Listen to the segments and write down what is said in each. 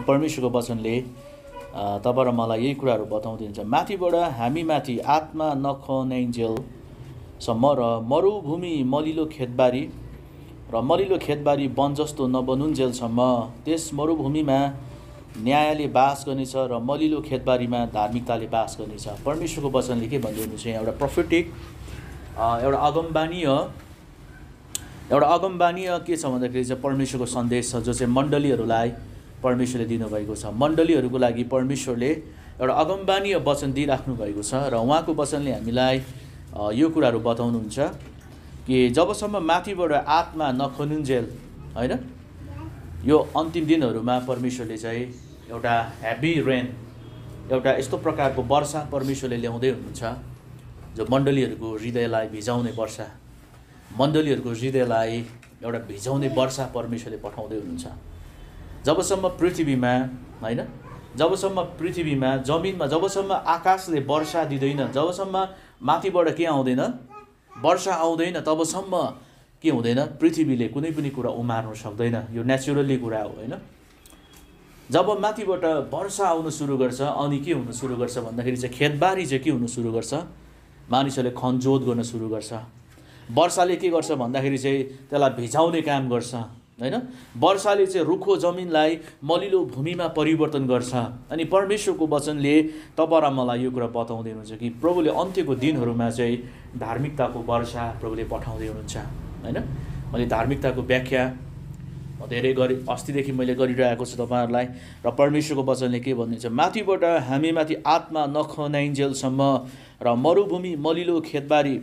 परमेश्वरको वचनले तपाईँ र मलाई यही कुराहरू बताउँदै हुन्छ। माथिबाट हामी माथि आत्मा नखन्याइन्जेलसम्म र मरुभूमि मलिलो खेतबारी वन जस्तो नबनुन्जेलसम्म त्यस मरुभूमिमा न्यायले बास गर्नेछ र मलिलो खेतबारीमा धार्मिकताले बास गर्नेछ। परमेश्वरको वचनले के भन्दै हुनुहुन्छ? एउटा प्रोफेटिक एउटा अगमबानीय के छ भन्दाखेरि चाहिँ परमेश्वरको सन्देश छ, जो चाहिँ मण्डलीहरूलाई परमेश्वरले दिनुभएको छ। मण्डलीहरूको लागि परमेश्वरले एउटा अगमबानीय वचन दिइराख्नु भएको छ र उहाँको वचनले हामीलाई यो कुराहरू बताउनुहुन्छ कि जबसम्म माथिबाट आत्मा नखनुन्जेल, होइन, यो अन्तिम दिनहरूमा परमेश्वरले चाहिँ एउटा हेभी रेन, एउटा यस्तो प्रकारको वर्षा परमेश्वरले ल्याउँदै हुनुहुन्छ जो मण्डलीहरूको हृदयलाई भिजाउने वर्षा, मण्डलीहरूको हृदयलाई एउटा भिजाउने वर्षा परमेश्वरले पठाउँदै हुनुहुन्छ। जबसम्म पृथ्वीमा, होइन, जबसम्म पृथ्वीमा जमिनमा, जबसम्म आकाशले वर्षा दिँदैन, जबसम्म माथिबाट के आउँदैन, वर्षा आउँदैन, तबसम्म के हुँदैन, पृथ्वीले कुनै पनि कुरा उमार्न सक्दैन। यो नेचुरली कुरा हो, होइन। जब माथिबाट वर्षा आउन सुरु गर्छ अनि के हुन सुरु गर्छ भन्दाखेरि चाहिँ खेतबारी चाहिँ के हुन सुरु गर्छ, मानिसहरूले खनजोत गर्न सुरु गर्छ। वर्षाले के गर्छ भन्दाखेरि चाहिँ त्यसलाई भिजाउने काम गर्छ, होइन। वर्षाले चाहिँ रुखो जमिनलाई मलिलो भूमिमा परिवर्तन गर्छ। अनि परमेश्वरको वचनले तपाईँ र मलाई यो कुरा बताउँदै हुनुहुन्छ कि प्रभुले अन्त्यको दिनहरूमा चाहिँ धार्मिकताको वर्षा प्रभुले पठाउँदै हुनुहुन्छ, होइन। मैले धार्मिकताको व्याख्या धेरै अस्तिदेखि मैले गरिरहेको छु तपाईँहरूलाई, र परमेश्वरको वचनले के भनिन्छ? माथिबाट हामी माथि आत्मा नखनाइन्जेलसम्म र मरुभूमि मलिलो खेतबारी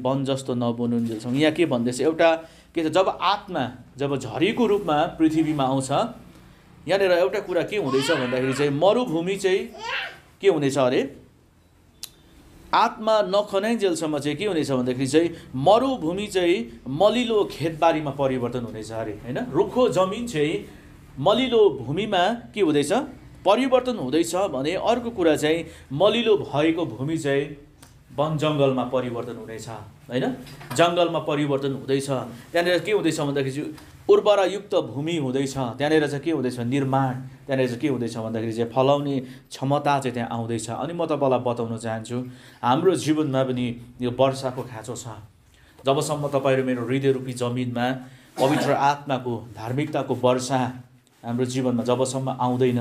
वन जस्तो नबनुन्जेलसम्म। यहाँ के भन्दैछ? एउटा के छ, जब आत्मा, जब झरीको रूपमा पृथ्वीमा आउँछ, यहाँनिर एउटा कुरा के हुँदैछ भन्दाखेरि चाहिँ मरुभूमि चाहिँ के हुनेछ अरे, आत्मा नखनाइन्जेलसम्म चाहिँ के हुनेछ भन्दाखेरि चाहिँ मरुभूमि चाहिँ मलिलो खेतबारीमा परिवर्तन हुनेछ अरे, होइन। रुखो जमिन चाहिँ मलिलो भूमिमा के हुँदैछ, परिवर्तन हुँदैछ भने अर्को कुरा चाहिँ मलिलो भएको भूमि चाहिँ वन जङ्गलमा परिवर्तन हुनेछ, होइन। जङ्गलमा परिवर्तन हुँदैछ। त्यहाँनिर के हुँदैछ भन्दाखेरि चाहिँ उर्वरायुक्त भूमि हुँदैछ। त्यहाँनिर चाहिँ के हुँदैछ, निर्माण। त्यहाँनिर चाहिँ के हुँदैछ भन्दाखेरि चाहिँ फलाउने क्षमता चाहिँ त्यहाँ आउँदैछ। अनि म तपाईँलाई बताउन चाहन्छु, हाम्रो जीवनमा पनि यो वर्षाको खाँचो छ। जबसम्म तपाईँ र मेरो हृदयरूपी जमिनमा पवित्र आत्माको धार्मिकताको वर्षा हाम्रो जीवनमा जबसम्म आउँदैन,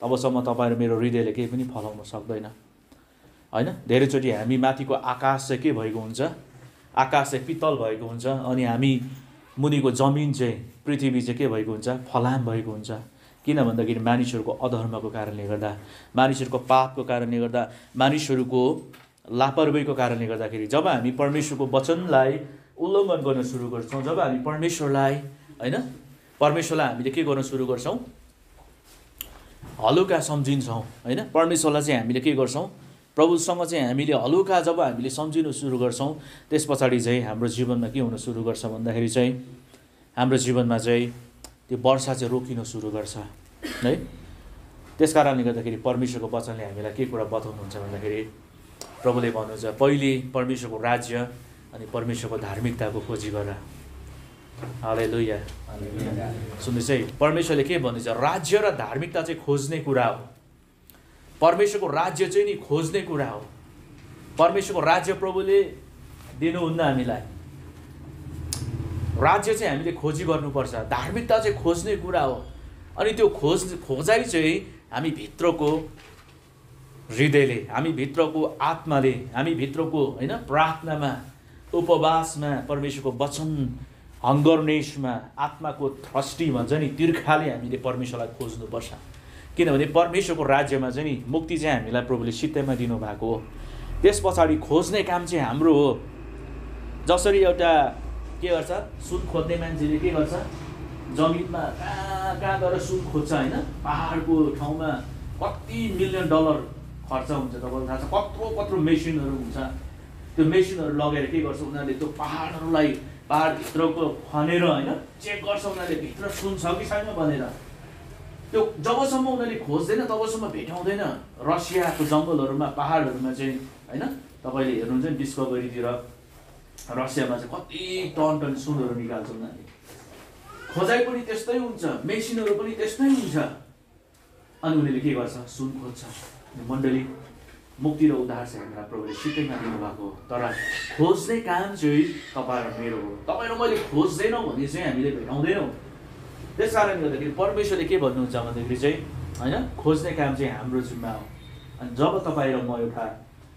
तबसम्म तपाईँ र मेरो हृदयले केही पनि फलाउन सक्दैन, होइन। धेरैचोटि हामी माथिको आकाश चाहिँ के भएको हुन्छ, आकाश चाहिँ पित्तल भएको हुन्छ, अनि हामी मुनिको जमिन चाहिँ पृथ्वी चाहिँ के भएको हुन्छ, फलाम भएको हुन्छ। किन भन्दाखेरि मानिसहरूको अधर्मको कारणले गर्दा, मानिसहरूको पापको कारणले गर्दा, मानिसहरूको लापरवाहीको कारणले गर्दाखेरि जब हामी परमेश्वरको वचनलाई उल्लङ्घन गर्न सुरु गर्छौँ, जब हामी परमेश्वरलाई, होइन, परमेश्वरलाई हामीले के गर्न सुरु गर्छौँ, हलुका सम्झिन्छौँ, होइन। परमेश्वरलाई चाहिँ हामीले के गर्छौँ, प्रभुसँग चाहिँ हामीले हलुका जब हामीले सम्झिनु सुरु गर्छौँ, त्यस पछाडि चाहिँ हाम्रो जीवनमा के हुन सुरु गर्छ भन्दाखेरि चाहिँ हाम्रो जीवनमा चाहिँ त्यो वर्षा चाहिँ रोकिन सुरु गर्छ, है। त्यस कारणले गर्दाखेरि परमेश्वरको वचनले हामीलाई के कुरा बताउनुहुन्छ भन्दाखेरि प्रभुले भन्नुहुन्छ, पहिले परमेश्वरको राज्य अनि परमेश्वरको धार्मिकताको खोजी गर। हालेलुया। सुन्नुहोस् है, परमेश्वरले के भन्दैछ? राज्य र धार्मिकता चाहिँ खोज्ने कुरा हो। परमेश्वरको राज्य चाहिँ नि खोज्ने कुरा हो। परमेश्वरको राज्य प्रभुले दिनुहुन्न हामीलाई। राज्य चाहिँ हामीले खोजी गर्नुपर्छ। धार्मिकता चाहिँ खोज्ने कुरा हो। अनि त्यो खोजाइ चाहिँ हामी भित्रको हृदयले, हामी भित्रको आत्माले, हामी भित्रको, होइन, प्रार्थनामा, उपवासमा, परमेश्वरको वचन हङ्गरनेसमा, आत्माको थ्रस्टी भन्छ नि, तिर्खाले हामीले परमेश्वरलाई खोज्नुपर्छ। किनभने परमेश्वरको राज्यमा चाहिँ नि मुक्ति चाहिँ हामीलाई प्रभुले सित्तैमा दिनुभएको हो। त्यस पछाडि खोज्ने काम चाहिँ हाम्रो हो। जसरी एउटा के गर्छ, सुन खोज्ने मान्छेले के गर्छ, जमिनमा कहाँ गएर सुन खोज्छ, होइन। पहाडको ठाउँमा कति $1 मिलियन खर्च हुन्छ, तपाईँलाई थाहा छ। कत्रो मेसिनहरू हुन्छ। त्यो मेसिनहरू लगेर के गर्छ, उनीहरूले त्यो पहाडहरूलाई, पहाडभित्रको खनेर, होइन, चेक गर्छ उनीहरूले भित्र सुन छ कि छैन भनेर। त्यो जबसम्म उनीहरूले खोज्दैन तबसम्म भेटाउँदैन। रसियाको जङ्गलहरूमा, पहाडहरूमा चाहिँ, होइन, तपाईँले हेर्नुहुन्छ नि डिस्कभरीतिर, रसियामा चाहिँ कति टन सुनहरू निकाल्छ उनीहरूले। खोजाइ पनि त्यस्तै हुन्छ, मेसिनहरू पनि त्यस्तै हुन्छ। अनि उनीहरूले के गर्छ? सुन खोज्छ। मण्डली मुक्ति र उद्धार चाहिँ हामीलाई प्रभुले सित्तैमा दिनुभएको हो, तर खोज्ने काम चाहिँ तपाईँ र मेरो हो। तपाईँ र मैले खोज्दैनौँ भने चाहिँ हामीले भेटाउँदैनौँ। त्यस कारणले गर्दाखेरि परमेश्वरले के भन्नुहुन्छ भन्दाखेरि चाहिँ होइन, खोज्ने काम चाहिँ हाम्रो जिम्मा हो। अनि जब तपाईँ र म एउटा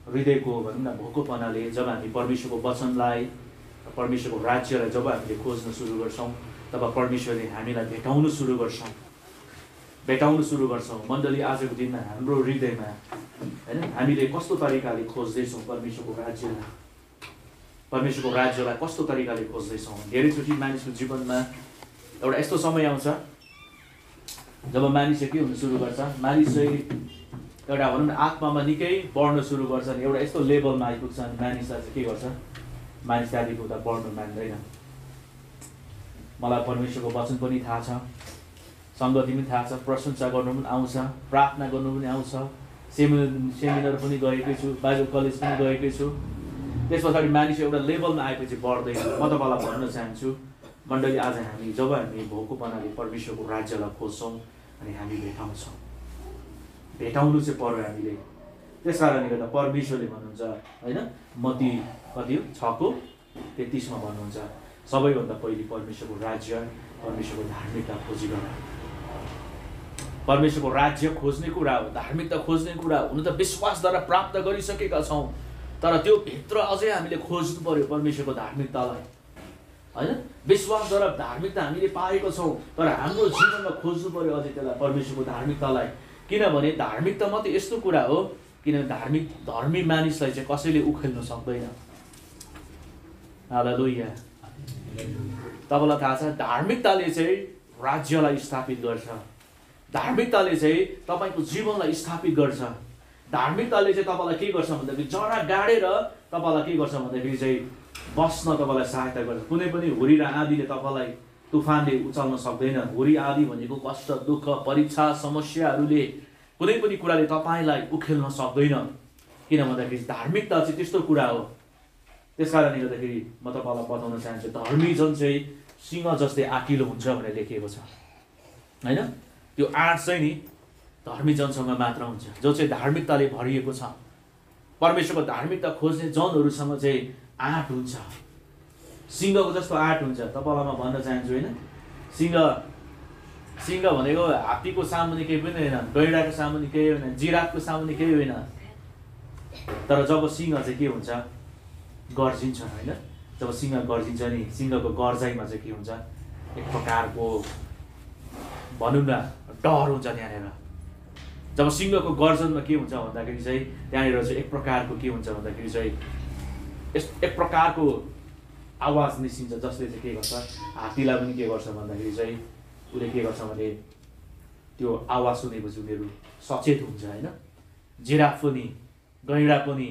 हृदयको भनौँ न भोकोपनाले जब हामी परमेश्वरको वचनलाई, परमेश्वरको राज्यलाई जब हामीले खोज्न सुरु गर्छौँ, तब परमेश्वरले हामीलाई भेटाउनु सुरु गर्छौँ। मण्डली आजको दिनमा हाम्रो हृदयमा होइन हामीले कस्तो तरिकाले खोज्दैछौँ परमेश्वरको राज्यलाई कस्तो तरिकाले खोज्दैछौँ। धेरैचोटि मानिसको जीवनमा एउटा यस्तो समय आउँछ जब मानिस के हुन सुरु गर्छ, मानिस चाहिँ एउटा भनौँ न आत्मामा निकै बढ्न सुरु गर्छ अनि एउटा यस्तो लेभलमा आइपुग्छ अनि मानिसलाई चाहिँ के गर्छ, मानिस त्यहाँदेखि उता बढ्नु मान्दैन। मलाई परमेश्वरको वचन पनि थाहा छ, सङ्गति पनि थाहा छ, प्रशंसा गर्नु पनि आउँछ, प्रार्थना गर्नु पनि आउँछ, सेमिनार पनि गएकै छु, बाइबल कलेज पनि गएकै छु। त्यस पछाडि मानिस एउटा लेभलमा आएपछि बढ्दैन। म तपाईँलाई भन्न चाहन्छु मण्डली, आज जब हामी भोकोपनाले परमेश्वरको राज्यलाई खोज्छौँ अनि हामी भेटाउनु चाहिँ पर्यो हामीले। त्यस कारणले गर्दा परमेश्वरले भन्नुहुन्छ होइन, मत्ती कति हो 6:33 भन्नुहुन्छ, सबैभन्दा पहिले परमेश्वरको राज्य, परमेश्वरको धार्मिकता खोजी गर। परमेश्वरको राज्य खोज्ने कुरा हो, धार्मिकता खोज्ने कुरा हो। हुन त विश्वासद्वारा प्राप्त गरिसकेका छौँ, तर त्यो भित्र अझै हामीले खोज्नु पर्यो परमेश्वरको धार्मिकतालाई होइन। विश्वासद्वारा धार्मिकता हामीले पाएको छौँ, तर हाम्रो जीवनमा खोज्नु पर्यो अझै त्यसलाई, परमेश्वरको धार्मिकतालाई। किनभने धार्मिकता मात्रै यस्तो कुरा हो, किनभने धर्मी मानिसलाई चाहिँ कसैले उखेल्न सक्दैन। हालेलुया। तपाईँलाई थाहा छ, धार्मिकताले चाहिँ राज्यलाई स्थापित गर्छ, धार्मिकताले चाहिँ तपाईँको जीवनलाई स्थापित गर्छ। धार्मिकताले चाहिँ तपाईँलाई के गर्छ भन्दाखेरि जरा गाडेर तपाईँलाई के गर्छ भन्दाखेरि चाहिँ बस्न तपाईँलाई सहायता गर्छ। कुनै पनि हुरी र आँधीले तपाईँलाई, तुफानले उचाल्न सक्दैन। हुरी आँधी भनेको कष्ट, दुःख, परीक्षा, समस्याहरूले, कुनै पनि कुराले तपाईँलाई उखेल्न सक्दैन। किन भन्दाखेरि धार्मिकता चाहिँ त्यस्तो कुरा हो। त्यस कारणले गर्दाखेरि म तपाईँलाई बताउन चाहन्छु, धर्मी जन चाहिँ सिंह जस्तै आँटिलो हुन्छ भनेर लेखिएको छ होइन। त्यो आँट चाहिँ नि धर्मी जनसँग मात्र हुन्छ, जो चाहिँ धार्मिकताले भरिएको छ। परमेश्वरको धार्मिकता खोज्ने जनहरूसँग चाहिँ आँट हुन्छ, सिंहको जस्तो आँट हुन्छ। तपाईँलाई म भन्न चाहन्छु होइन, सिंह भनेको हात्तीको सामुन्ने केही पनि होइन, गैँडाको सामुन्ने केही होइन, जिराफको सामुन्ने केही होइन। तर जब सिंह चाहिँ के हुन्छ, गर्जिन्छ होइन। जब सिंह गर्जिन्छ नि, सिंहको गर्जाइमा चाहिँ के हुन्छ, एक प्रकारको भनौँ न डर हुन्छ त्यहाँनिर। जब सिंहको गर्जनमा के हुन्छ भन्दाखेरि चाहिँ त्यहाँनिर चाहिँ एक प्रकारको के हुन्छ भन्दाखेरि चाहिँ एक प्रकारको आवाज निस्किन्छ, जसले चाहिँ के गर्छ, हात्तीलाई पनि के गर्छ भन्दाखेरि चाहिँ उसले के गर्छ भने त्यो आवाज सुनेपछि उनीहरू सचेत हुन्छ होइन। जिराफ पनि, गैँडा पनि।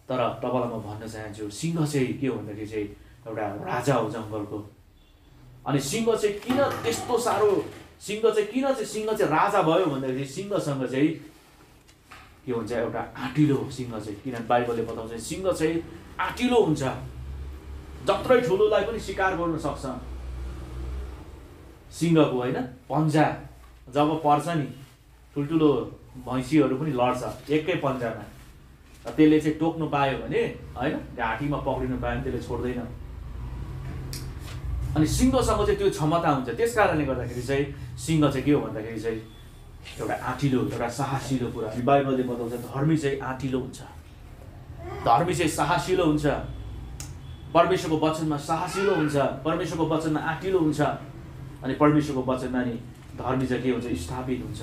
तर तपाईँलाई म भन्न चाहन्छु, सिंह चाहिँ के हो भन्दाखेरि चाहिँ एउटा राजा हो जङ्गलको। अनि सिंह चाहिँ किन त्यस्तो साह्रो, सिंह चाहिँ राजा भयो भन्दाखेरि सिंहसँग चाहिँ के हुन्छ, एउटा आँटिलो सिंह चाहिँ। किनभने बाइबलले बताउँछ सिंह चाहिँ आँटिलो हुन्छ, जत्रै ठुलोलाई पनि शिकार गर्न सक्छ। सिंहको होइन पन्जा जब पर्छ नि, ठुल्ठुलो भैँसीहरू पनि लड्छ एकै पन्जामा। त्यसले चाहिँ टोक्नु पायो भने होइन, घाँटीमा पक्रिनु पायो भने त्यसले छोड्दैन। अनि सिंहसँग चाहिँ त्यो क्षमता हुन्छ। त्यस कारणले गर्दाखेरि चाहिँ सिंह चाहिँ के हो भन्दाखेरि चाहिँ एउटा आँटिलो, एउटा साहसिलो कुरा। बाइबलले बताउँछ धर्मी चाहिँ आँटिलो हुन्छ, धर्मी चाहिँ साहसिलो हुन्छ, परमेश्वरको वचनमा साहसिलो हुन्छ, परमेश्वरको वचनमा आँटिलो हुन्छ। अनि परमेश्वरको वचनमा नि धर्मी चाहिँ के हुन्छ, स्थापित हुन्छ।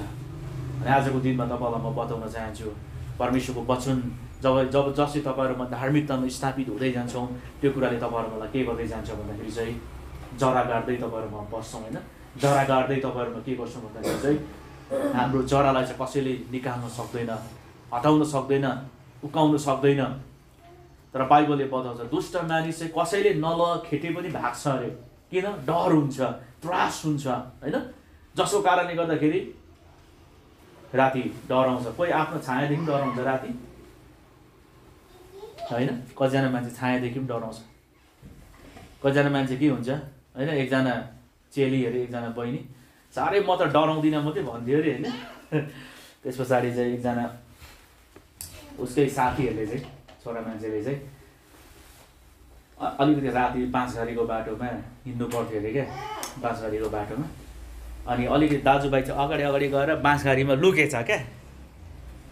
अनि आजको दिनमा तपाईँलाई म बताउन चाहन्छु, परमेश्वरको वचन जब जसै तपाईँहरूमा धार्मिकतामा स्थापित हुँदै जान्छौँ, त्यो कुराले तपाईँहरू मलाई के गर्दै जान्छ भन्दाखेरि चाहिँ जरा गाड्दै तपाईँहरूमा बस्छौँ होइन। जरा गाड्दै तपाईँहरूमा के गर्छौँ भन्दाखेरि चाहिँ हाम्रो जरालाई चाहिँ कसैले निकाल्न सक्दैन, हटाउन सक्दैन, उकाउन सक्दैन। तर बाइबलले बताउँछ दुष्ट मानिस चाहिँ कसैले नलखेटे पनि भाग्छ अरे। किन? डर हुन्छ, त्रास हुन्छ होइन। जसको कारणले गर्दाखेरि राति डराउँछ। कोही आफ्नो छायादेखि डराउँछ राति होइन। कतिजना मान्छे छायादेखि पनि डराउँछ। कतिजना मान्छे के हुन्छ होइन, एकजना चेलीहरू एकजना बहिनी साह्रै म त डराउँदिनँ मात्रै भन्थ्यो अरे होइन। त्यस पछाडि चाहिँ एकजना उसकै साथीहरूले चाहिँ छोरा मान्छेले चाहिँ अलिकति राति बाँसघारीको बाटोमा हिँड्नु पर्थ्यो अरे क्या, बाँसघारीको बाटोमा। अनि अलिकति दाजुभाइ चाहिँ अगाडि अगाडि गएर बाँसघारीमा लुकेछ क्या।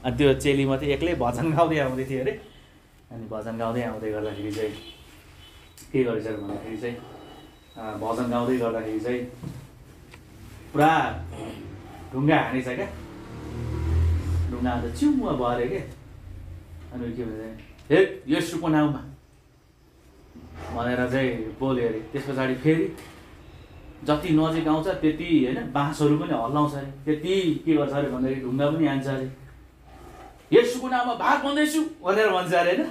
अनि त्यो चेली मात्रै एक्लै भजन गाउँदै आउँदै थियो अरे। अनि भजन गाउँदै आउँदै गर्दाखेरि चाहिँ के गरेछ भन्दाखेरि चाहिँ भजन गाउँदै गर्दाखेरि चाहिँ पुरा ढुङ्गा हानेछ क्या, ढुङ्गा हान्दा चिउमा भयो अरे क्या। अनि के भन्छ, हे येशूको नाउँमा भनेर चाहिँ बोल्यो अरे। त्यस पछाडि फेरि जति नजिक आउँछ त्यति होइन बाँसहरू पनि हल्लाउँछ अरे, त्यति के गर्छ अरे भन्दाखेरि ढुङ्गा पनि हान्छ अरे। येशूको नाममा भाग भन्दैछु भनेर भन्छ अरे होइन।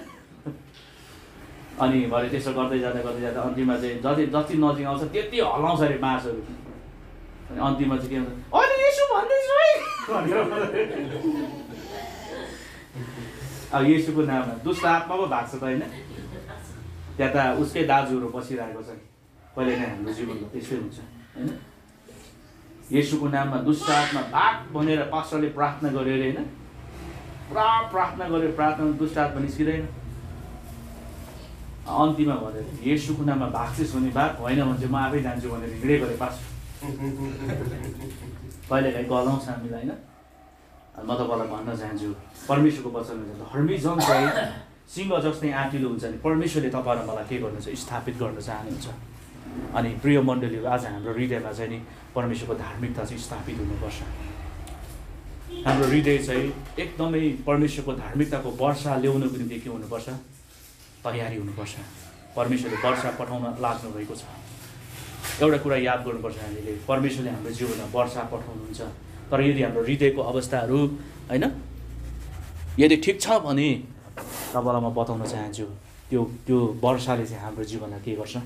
अनि भरे त्यसो गर्दै जाँदा अन्तिममा चाहिँ जति नजिक आउँछ त्यति हल्लाउँछ अरे बाँसहरू। अनि अन्तिममा चाहिँ के भन्छ, अहिले येशू भन्दैछु है भनेर। अब येशूको नाममा दुष्ट आत्मा पो भाग्छ त होइन। त्यहाँ त उसकै दाजुहरू बसिरहेको छ। कहिले नै हाम्रो जीवनमा त्यस्तै हुन्छ होइन। येशूको नाममा दुष्ट आत्मा भाग भनेर पास्टरले प्रार्थना गर्यो अरे होइन। पुरा प्रार्थना गर्यो, प्रार्थनामा दुष्ट आत्मा निस्किँदैन। अन्तिममा भन्यो येशूको नाममा भाग्छस् भने भाग, होइन भने चाहिँ म आफै जान्छु भनेर हिँडेको अरे पास्टर। कहिलेकाहीँ गलाउँछ हामीलाई होइन। म तपाईँलाई भन्न चाहन्छु परमेश्वरको वचनमा चाहिँ धर्मी जन चाहिँ सिंह जस्तै आँटिलो हुन्छ नि परमेश्वरले तपाईँ र मलाई के गर्नुहुन्छ, स्थापित गर्न चाहनुहुन्छ। अनि प्रिय मण्डलीहरू आज हाम्रो हृदयमा चाहिँ नि परमेश्वरको धार्मिकता चाहिँ स्थापित हुनुपर्छ। हाम्रो हृदय चाहिँ एकदमै परमेश्वरको धार्मिकताको वर्षा ल्याउनको निम्ति के हुनुपर्छ, तयारी हुनुपर्छ। परमेश्वरले वर्षा पठाउन लाग्नु भएको छ। एउटा कुरा याद गर्नुपर्छ हामीले, परमेश्वरले हाम्रो जीवनमा वर्षा पठाउनुहुन्छ। तर यदि हाम्रो हृदयको अवस्थाहरू होइन यदि ठिक छ भने तपाईँलाई म बताउन चाहन्छु त्यो वर्षाले चाहिँ हाम्रो जीवनलाई के गर्छ,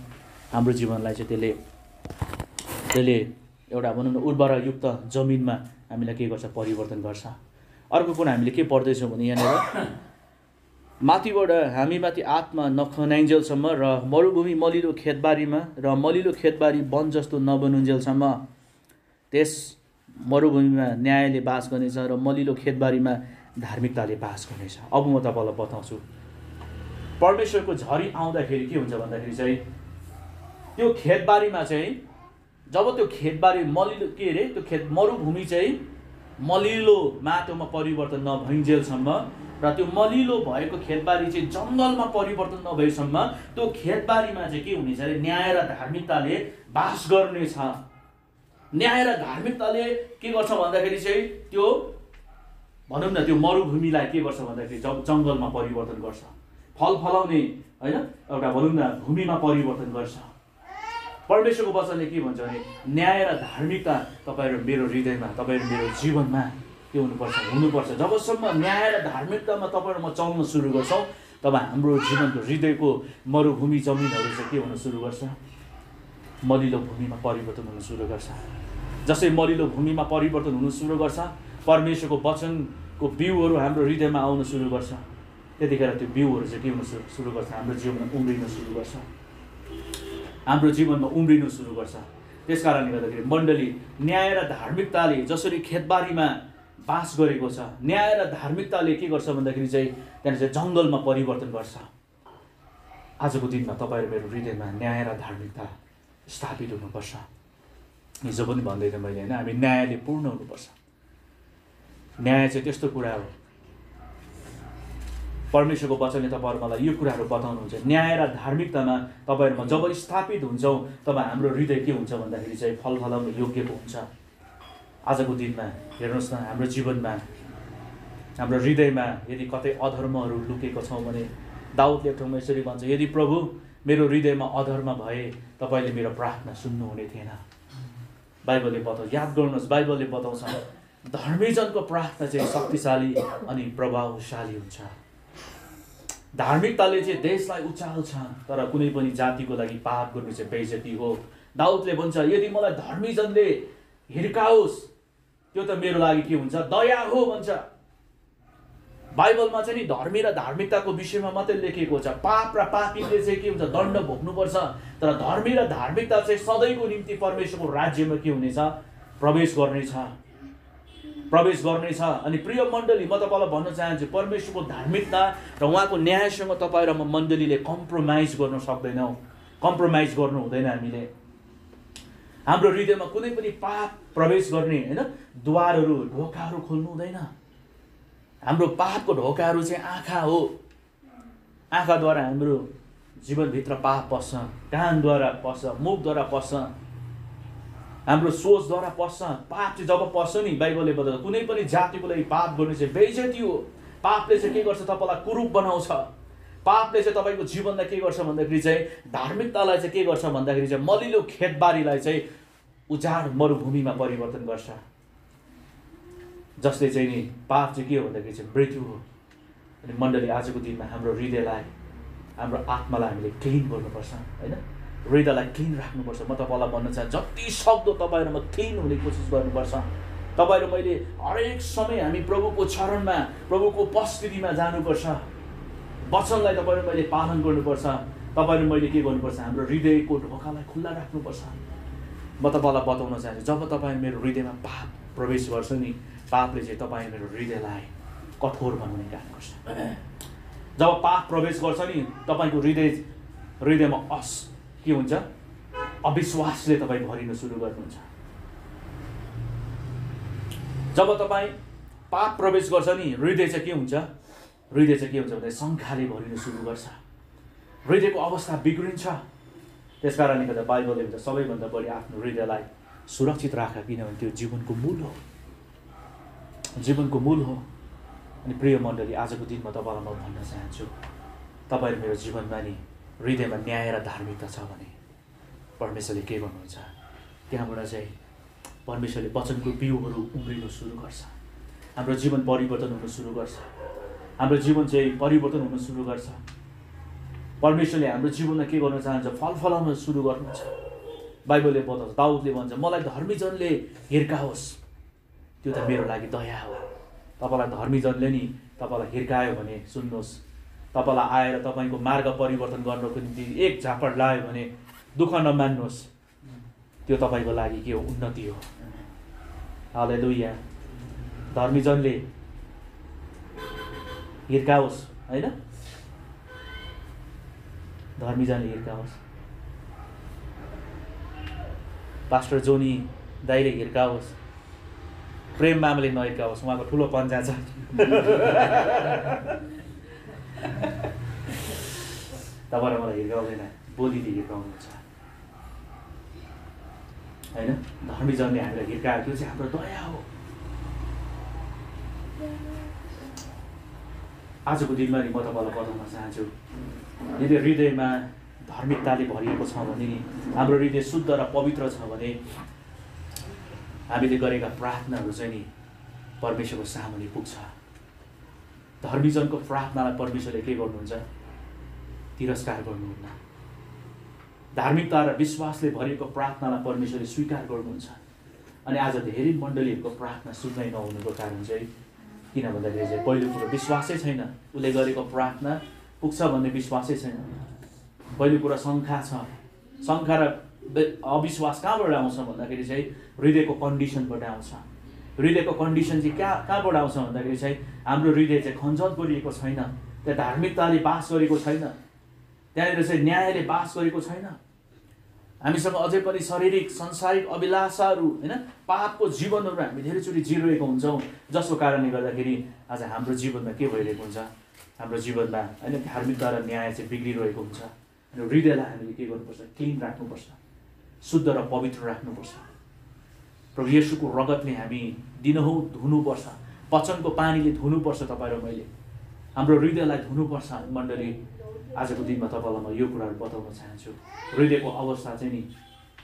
हाम्रो जीवनलाई चाहिँ त्यसले एउटा भनौँ न उर्वरायुक्त जमिनमा हामीलाई के गर्छ, परिवर्तन गर्छ। अर्को कुरा हामीले के पढ्दैछौँ भने यहाँनिर माथिबाट हामीमाथि आत्मा नखनाइन्जेलसम्म र मरुभूमि मलिलो खेतबारीमा र मलिलो खेतबारी वन जस्तो नबनुन्जेलसम्म त्यस मरुभूमिमा न्यायले बास गर्नेछ र मलिलो खेतबारीमा धार्मिकताले बास गर्नेछ। अब म तपाईँलाई बताउँछु परमेश्वरको झरी आउँदाखेरि के हुन्छ भन्दाखेरि चाहिँ त्यो खेतबारीमा चाहिँ जब त्यो खेतबारी मलिलो के अरे त्यो मरुभूमि चाहिँ मलिलो माटोमा परिवर्तन नभइन्जेलसम्म र त्यो मलिलो भएको खेतबारी चाहिँ जङ्गलमा परिवर्तन नभएसम्म त्यो खेतबारीमा चाहिँ के हुनेछ अरे, न्याय र धार्मिकताले बास गर्नेछ। न्याय र धार्मिकताले के गर्छ भन्दाखेरि चाहिँ त्यो भनौँ न त्यो मरुभूमिलाई के गर्छ भन्दाखेरि जङ्गलमा परिवर्तन गर्छ, फल फलाउने होइन एउटा भनौँ न भूमिमा परिवर्तन गर्छ। परमेश्वरको वचनले के भन्छ भने न्याय र धार्मिकता तपाईँ र मेरो हृदयमा, तपाईँ र मेरो जीवनमा के हुनुपर्छ। जबसम्म न्याय र धार्मिकतामा तपाईँ र म चल्न सुरु गर्छौँ तब हाम्रो जीवनको हृदयको मरुभूमि जमिनहरू चाहिँ के हुन सुरु गर्छ, मलिलो भूमिमा परिवर्तन हुन सुरु गर्छ। जसै मलिलो भूमिमा परिवर्तन हुन सुरु गर्छ, परमेश्वरको वचनको बिउहरू हाम्रो हृदयमा आउन सुरु गर्छ। त्यतिखेर त्यो बिउहरू चाहिँ के हुन सुरु गर्छ, हाम्रो जीवनमा उम्रिन सुरु गर्छ, हाम्रो जीवनमा उम्रिन सुरु गर्छ। त्यस कारणले गर्दाखेरि मण्डली न्याय र धार्मिकताले जसरी खेतबारीमा बास गरेको छ, न्याय र धार्मिकताले के गर्छ भन्दाखेरि चाहिँ त्यहाँनिर चाहिँ जङ्गलमा परिवर्तन गर्छ। आजको दिनमा तपाईँ र मेरो हृदयमा न्याय र धार्मिकता स्थापित हुनुपर्छ। हिजो पनि भन्दै थिएँ मैले होइन, हामी न्यायले पूर्ण हुनुपर्छ। न्याय चाहिँ त्यस्तो कुरा हो, परमेश्वरको वचनले तपाईँहरू मलाई यो कुराहरू बताउनुहुन्छ। न्याय र धार्मिकतामा तपाईँहरूमा जब स्थापित हुन्छौँ तब हाम्रो हृदय के हुन्छ भन्दाखेरि चाहिँ फल फलाउन योग्यको हुन्छ। आजको दिनमा हेर्नुहोस् न, हाम्रो जीवनमा हाम्रो हृदयमा यदि कतै अधर्महरू लुकेको छौँ भने दाउदले एक ठाउँमा यसरी भन्छ, यदि प्रभु मेरो हृदयमा अधर्म भए तपाईँले मेरो प्रार्थना सुन्नुहुने थिएन। बाइबलले बताउँछ, याद गर्नुहोस् बाइबलले बताउँछ धर्मीजनको प्रार्थना चाहिँ शक्तिशाली अनि प्रभावशाली हुन्छ। धार्मिकताले चाहिँ देशलाई उचाल्छ, तर कुनै पनि जातिको लागि पाप गर्नु चाहिँ बेइज्जती हो। दाउदले भन्छ यदि मलाई धर्मीजनले हिर्काओस् त्यो त मेरो लागि के हुन्छ, दया हो भन्छ। बाइबलमा चाहिँ नि धर्मी र धार्मिकताको विषयमा मात्रै लेखिएको छ। पाप र पापीले चाहिँ के हुन्छ, दण्ड भोग्नुपर्छ। तर धर्मी र धार्मिकता चाहिँ सधैँको निम्ति परमेश्वरको राज्यमा के हुनेछ, प्रवेश गर्नेछ। अनि प्रिय मण्डली, म तपाईँलाई भन्न चाहन्छु, परमेश्वरको धार्मिकता र उहाँको न्यायसँग तपाईँ र म मण्डलीले कम्प्रोमाइज गर्न सक्दैनौँ, कम्प्रोमाइज गर्नु हुँदैन। हामीले हाम्रो हृदयमा कुनै पनि पाप प्रवेश गर्ने होइन द्वारहरू, ढोकाहरू खोल्नु हुँदैन। हाम्रो पापको ढोकाहरू चाहिँ आँखा हो। आँखाद्वारा हाम्रो जीवनभित्र पाप पस्छ, कानद्वारा पस्छ, मुखद्वारा पस्छ, हाम्रो सोचद्वारा पस्छ। पाप चाहिँ जब पस्छ नि, बाइबलले बताउँछ कुनै पनि जातिको लागि पाप गर्ने चाहिँ बेइज्जती हो। पापले चाहिँ के गर्छ, तपाईँलाई कुरूप बनाउँछ। पापले चाहिँ तपाईँको जीवनलाई के गर्छ भन्दाखेरि चाहिँ, धार्मिकतालाई चाहिँ के गर्छ भन्दाखेरि चाहिँ मलिलो खेतबारीलाई चाहिँ उजाड मरुभूमिमा परिवर्तन गर्छ। जसले चाहिँ नि पाप चाहिँ के हो भन्दाखेरि चाहिँ मृत्यु हो। अनि मण्डली, आजको दिनमा हाम्रो हृदयलाई, हाम्रो आत्मालाई हामीले क्लिन गर्नुपर्छ होइन, हृदयलाई क्लिन राख्नुपर्छ। म तपाईँलाई भन्न चाहन्छु, जति सक्दो तपाईँ र म क्लिन हुने कोसिस गर्नुपर्छ। तपाईँ र मैले हरेक समय हामी प्रभुको चरणमा, प्रभुको उपस्थितिमा जानुपर्छ। वचनलाई तपाईँ र मैले पालन गर्नुपर्छ। तपाईँ र मैले के गर्नुपर्छ, हाम्रो हृदयको ढोकालाई खुल्ला राख्नुपर्छ। म तपाईँलाई बताउन चाहन्छु, जब तपाईँ मेरो हृदयमा पाप प्रवेश गर्छ नि, पापले चाहिँ तपाईँ मेरो हृदयलाई कठोर बनाउने काम गर्छ। जब पाप प्रवेश गर्छ नि, तपाईँको हृदयमा के हुन्छ, अविश्वासले तपाईँ भरिन सुरु गर्नुहुन्छ। जब तपाईँ पाप प्रवेश गर्छ नि, हृदय चाहिँ के हुन्छ भने शङ्काले भरिन सुरु गर्छ। हृदयको अवस्था बिग्रिन्छ। त्यस कारणले गर्दा बाइबलले भन्छ सबैभन्दा बढी आफ्नो हृदयलाई सुरक्षित राख, किनभने त्यो जीवनको मूल हो, जीवनको मूल हो। अनि प्रिय मण्डली, आजको दिनमा तपाईँलाई म भन्न चाहन्छु, तपाईँ मेरो जीवनमा नि हृदयमा न्याय र धार्मिकता छ भने परमेश्वरले के गर्नुहुन्छ, त्यहाँबाट चाहिँ परमेश्वरले वचनको बिउहरू उम्रिन सुरु गर्छ। हाम्रो जीवन परिवर्तन हुन सुरु गर्छ। हाम्रो जीवन चाहिँ परिवर्तन हुन सुरु गर्छ। परमेश्वरले हाम्रो जीवनमा के गर्न चाहन्छ, फल फलाउन सुरु गर्नुहुन्छ। बाइबलले बताउँछ, दाउदले भन्छ, मलाई धर्मीजनले हिर्काओस्, त्यो त मेरो लागि दया हो। तपाईँलाई धर्मीजनले नि तपाईँलाई हिर्कायो भने सुन्नुहोस्, तपाईँलाई आएर तपाईँको मार्ग परिवर्तन गर्नको निम्ति एक झापड लायो भने दुःख नमान्नुहोस्, त्यो तपाईँको लागि के हो, उन्नति हो। हालेलुया। धर्मीजनले हिर्काओस् होइन, धर्मीजनले हिर्काओस्, पास्टर जोनी दाइले हिर्काओस्, प्रेम मामले नहिर्काओस्, उहाँको ठुलो पन्जा छ। तपाईँ र मलाई हिर्काउँदैन, बोलीले हिर्काउनुहुन्छ होइन। धर्मीजनले हामीलाई हिर्कायो, त्यो चाहिँ हाम्रो दया हो। आजको दिनमा नि म तपाईँलाई बताउन चाहन्छु, यदि हृदयमा धार्मिकताले भरिएको छ भने नि, हाम्रो हृदय शुद्ध र पवित्र छ भने हामीले गरेका प्रार्थनाहरू चाहिँ नि परमेश्वरको सामुने पुग्छ। धर्मीजनको प्रार्थनालाई परमेश्वरले के गर्नुहुन्छ, तिरस्कार गर्नुहुन्न। धार्मिकता र विश्वासले भरिएको प्रार्थनालाई परमेश्वरले स्वीकार गर्नुहुन्छ। अनि आज धेरै मण्डलीहरूको प्रार्थना सुन्नै नहुनुको कारण चाहिँ किन भन्दाखेरि चाहिँ पहिलो कुरो विश्वासै छैन, उसले गरेको प्रार्थना पुग्छ भन्ने विश्वासै छैन। पहिलो कुरा शङ्का छ। शङ्का र अविश्वास कहाँबाट आउँछ भन्दाखेरि चाहिँ हृदयको कन्डिसनबाट आउँछ। हृदयको कन्डिसन चाहिँ कहाँबाट आउँछ भन्दाखेरि चाहिँ हाम्रो हृदय चाहिँ खञ्जत गरिएको छैन, त्यहाँ धार्मिकताले बास गरेको छैन, त्यहाँनिर चाहिँ न्यायले बास गरेको छैन। हामीसँग अझै पनि शारीरिक संसारिक अभिलाषाहरू होइन, पापको जीवनहरू हामी धेरैचोटि जिरहेको हुन्छौँ, जसको कारणले गर्दाखेरि आज हाम्रो जीवनमा के भइरहेको हुन्छ, हाम्रो जीवनमा होइन धार्मिकता र न्याय चाहिँ बिग्रिरहेको हुन्छ। अनि हृदयलाई हामीले के गर्नुपर्छ, क्लिन राख्नुपर्छ, शुद्ध र पवित्र राख्नुपर्छ। प्रभु येशूको रगतले हामी दिनहुँ धुनुपर्छ, वचनको पानीले धुनुपर्छ। तपाईँ र मैले हाम्रो हृदयलाई धुनुपर्छ। मण्डली, आजको दिनमा तपाईँलाई म यो कुराहरू बताउन चाहन्छु, हृदयको अवस्था चाहिँ नि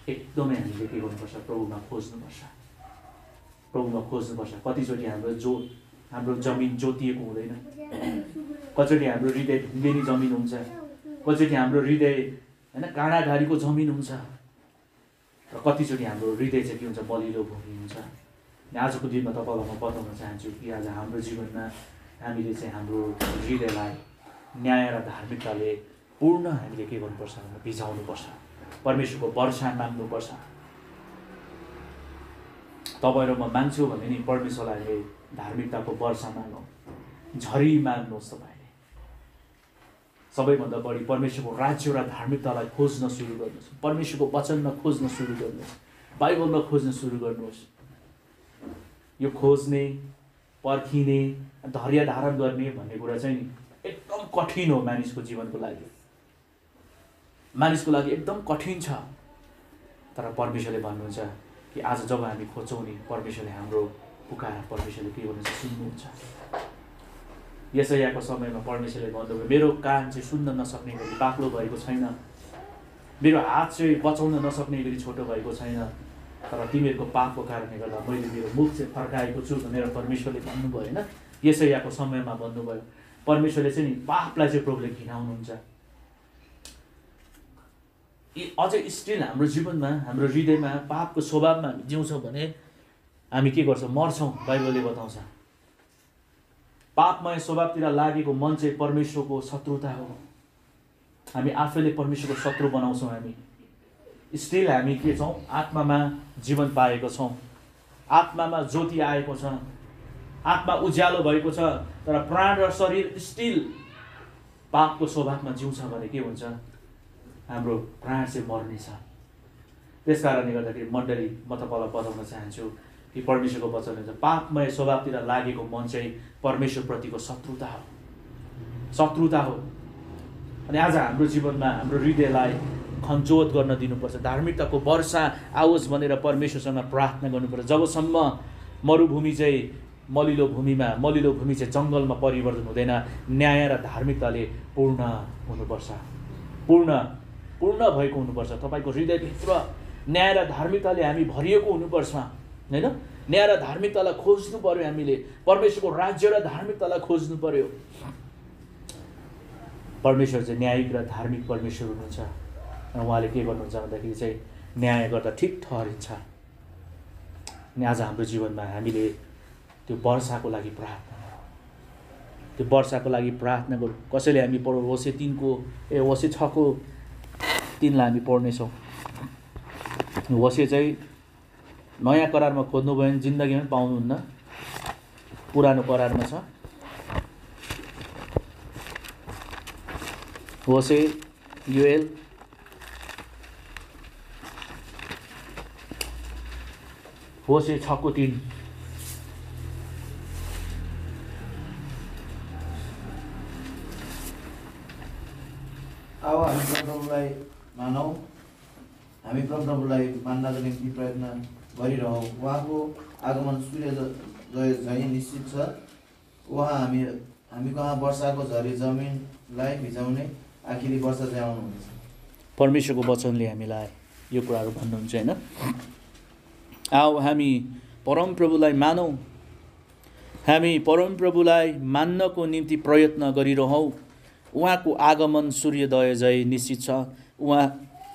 एकदमै हामीले के गर्नुपर्छ, प्रभुमा खोज्नुपर्छ, प्रभुमा खोज्नुपर्छ। कतिचोटि हाम्रो जमिन जोतिएको हुँदैन, कतिचोटि हाम्रो हृदय ढुङ्गेनी जमिन हुन्छ, कतिचोटि हाम्रो हृदय होइन काँडाघारीको जमिन हुन्छ, र कतिचोटि हाम्रो हृदय चाहिँ के हुन्छ, बलिलो भूमि हुन्छ। अनि आजको दिनमा तपाईँलाई म बताउन चाहन्छु कि आज हाम्रो जीवनमा हामीले चाहिँ हाम्रो हृदयलाई न्याय र धार्मिकताले पूर्ण हामीले के गर्नुपर्छ भने भिजाउनुपर्छ, परमेश्वरको वर्षा माग्नुपर्छ। तपाईँ र म माग्छु भने नि परमेश्वरलाई हामीले धार्मिकताको वर्षा मागौँ, झरी माग्नुहोस्। तपाईँले सबैभन्दा बढी परमेश्वरको राज्य र धार्मिकतालाई खोज्न सुरु गर्नुहोस्, परमेश्वरको वचनमा खोज्न सुरु गर्नुहोस्, बाइबलमा खोज्न सुरु गर्नुहोस्। यो खोज्ने, पर्खिने, धैर्य धारण गर्ने भन्ने कुरा चाहिँ एकदम कठिन हो मानिसको जीवनको लागि, मानिसको लागि एकदम कठिन छ। तर परमेश्वरले भन्नुहुन्छ कि आज जब हामी खोज्छौँ नि परमेश्वरले हाम्रो पुकार, परमेश्वरले के गर्नुहुन्छ, सुन्नुहुन्छ। यसैयाको समयमा परमेश्वरले भन्नुभयो मेरो कान चाहिँ सुन्न नसक्ने गरी बाक्लो भएको छैन, मेरो हात चाहिँ बचाउन नसक्ने गरी छोटो भएको छैन, तर तिमीहरूको पापको कारणले गर्दा मैले मेरो मुख चाहिँ फर्काएको छु भनेर परमेश्वरले भन्नुभयो होइन। यसैयाको समयमा भन्नुभयो। परमेश्वरले चाहिँ नि पापलाई चाहिँ प्रभुले घिनाउनुहुन्छ। अझै स्टिल हाम्रो जीवनमा, हाम्रो हृदयमा पापको स्वभावमा हामी जिउँछौँ भने हामी के गर्छौँ, मर्छौँ। बाइबलले बताउँछ पापमय स्वभावतिर लागेको मन चाहिँ परमेश्वरको शत्रुता हो। हामी आफैले परमेश्वरको शत्रु बनाउँछौँ। हामी स्टिल हामी के छौँ, आत्मामा जीवन पाएको छौँ, आत्मामा ज्योति आएको छ, आत्मा उज्यालो भएको छ, तर प्राण र शरीर स्टिल पापको स्वभावमा जिउँछ भने के हुन्छ, हाम्रो प्राण चाहिँ मर्नेछ। त्यस कारणले गर्दाखेरि मण्डली म तपाईँलाई बताउन चाहन्छु कि परमेश्वरको वचन हुन्छ पापमय स्वभावतिर लागेको मन चाहिँ परमेश्वरप्रतिको शत्रुता हो, शत्रुता हो। अनि आज हाम्रो जीवनमा हाम्रो हृदयलाई खन्चोत गर्न दिनुपर्छ, धार्मिकताको वर्षा आओस् भनेर परमेश्वरसँग प्रार्थना गर्नुपर्छ। जबसम्म मरुभूमि चाहिँ मलिलो भूमि चाहिँ जङ्गलमा परिवर्तन हुँदैन, न्याय र धार्मिकताले पूर्ण हुनुपर्छ, पूर्ण भएको हुनुपर्छ। तपाईँको हृदयभित्र न्याय र धार्मिकताले हामी भरिएको हुनुपर्छ होइन। न्याय र धार्मिकतालाई खोज्नु पर्यो, हामीले परमेश्वरको राज्य र धार्मिकतालाई खोज्नु पर्यो। परमेश्वर चाहिँ न्यायिक र धार्मिक परमेश्वर हुनुहुन्छ र उहाँले के गर्नुहुन्छ भन्दाखेरि चाहिँ न्याय गर्दा ठिक ठहरिन्छ। अनि आज हाम्रो जीवनमा हामीले त्यो वर्षाको लागि प्रार्थना गरौँ। कसैले हामी पढौँ होशे 6:3लाई हामी पढ्नेछौँ। होशे चाहिँ नयाँ करारमा खोज्नु भयो भने जिन्दगीमा पाउनुहुन्न, पुरानो करारमा छ। होशे, योएल, होशे 6:3। अब हामी परमप्रभुलाई मानौँ, हामी परमप्रभुलाई मान्नको निम्ति प्रयत्न गरिरहौँ। उहाँको आगमन सूर्योदय झैँ निश्चित छ। उहाँ हामी कहाँ वर्षाको झरी जमिनलाई भिजाउने आखिरी वर्षा चाहिँ आउनुहुन्छ। परमेश्वरको वचनले हामीलाई यो कुराहरू भन्नुहुन्छ होइन। आओ हामी परमप्रभुलाई मानौँ, हामी परमप्रभुलाई मान्नको निम्ति प्रयत्न गरिरहौँ। उहाँको आगमन सूर्योदय झैँ निश्चित छ।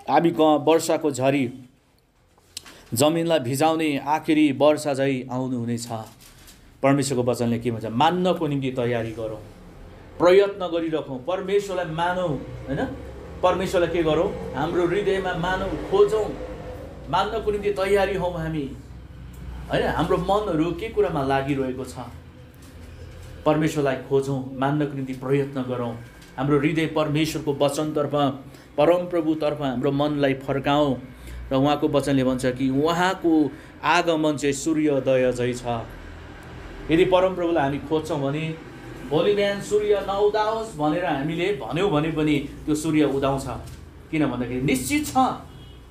हामी कहाँ वर्षाको झरी जमिनलाई भिजाउने आखिरी वर्षा झैँ आउनुहुनेछ। परमेश्वरको वचनले के भन्छ, मान्नको निम्ति तयारी गरौँ, प्रयत्न गरिरहौँ, परमेश्वरलाई मानौँ होइन। परमेश्वरलाई के गरौँ, हाम्रो हृदयमा मानौँ, खोजौँ, मान्नको निम्ति तयारी हौँ हामी होइन। हाम्रो मनहरू के कुरामा लागिरहेको छ, परमेश्वरलाई खोजौँ, मान्नको निम्ति प्रयत्न गरौँ। हाम्रो हृदय परमेश्वरको वचनतर्फ, परमप्रभुतर्फ हाम्रो मनलाई फर्काउँ। र उहाँको वचनले भन्छ कि उहाँको आगमन चाहिँ सूर्योदय झैँ छ। यदि परमप्रभुलाई हामी खोज्छौँ भने भोलि बिहान सूर्य नउदाओस् भनेर हामीले भन्यौँ भने पनि त्यो सूर्य उदाउँछ। किन भन्दाखेरि निश्चित छ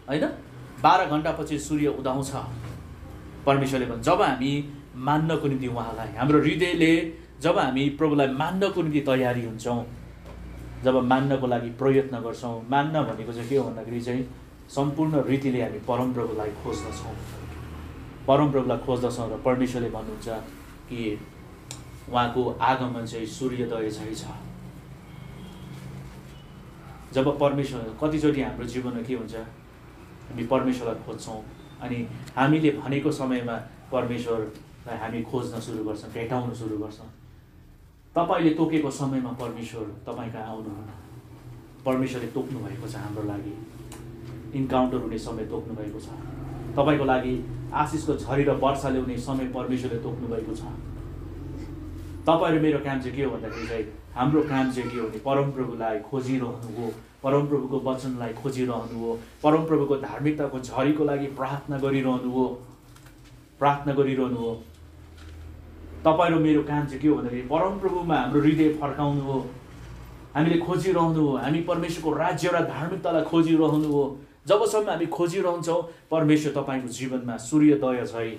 होइन, 12 घन्टापछि सूर्य उदाउँछ। परमेश्वरले भन्छ जब हामी मान्नको निम्ति उहाँलाई, हाम्रो हृदयले जब हामी प्रभुलाई मान्नको निम्ति तयारी हुन्छौँ, जब मान्नको लागि प्रयत्न गर्छौँ। मान्न भनेको चाहिँ के हो भन्दाखेरि चाहिँ सम्पूर्ण रीतिले हामी परमप्रभुलाई खोज्दछौँ, परमप्रभुलाई खोज्दछौँ। र परमेश्वरले भन्नुहुन्छ कि उहाँको आगमन चाहिँ सूर्योदय झैँ छ। जब परमेश्वर, कतिचोटि हाम्रो जीवनमा के हुन्छ, हामी परमेश्वरलाई खोज्छौँ अनि हामीले भनेको समयमा परमेश्वरलाई हामी खोज्न सुरु गर्छौँ, भेटाउन सुरु गर्छौँ। तपाईँले तोकेको समयमा परमेश्वर तपाईँ कहाँ आउनुहुन्न। परमेश्वरले तोक्नु भएको छ हाम्रो लागि। इन्काउन्टर हुने समय तोक्नु भएको छ। तपाईँको लागि आशिषको झरी र वर्षा ल्याउने समय परमेश्वरले तोक्नु भएको छ। तपाईँ र मेरो काम चाहिँ के हो भन्दाखेरि चाहिँ हाम्रो काम चाहिँ के हो भने परमप्रभुलाई खोजिरहनु हो, परमप्रभुको वचनलाई खोजिरहनु हो, परमप्रभुको धार्मिकताको झरीको लागि प्रार्थना गरिरहनु हो, प्रार्थना गरिरहनु हो। तपाईँ र मेरो काम चाहिँ के हो भन्दाखेरि परमप्रभुमा हाम्रो हृदय फर्काउनु हो, हामीले खोजिरहनु हो, हामी परमेश्वरको राज्य र धार्मिकतालाई खोजिरहनु हो। जबसम्म हामी खोजिरहन्छौँ परमेश्वर तपाईँको जीवनमा सूर्योदय झै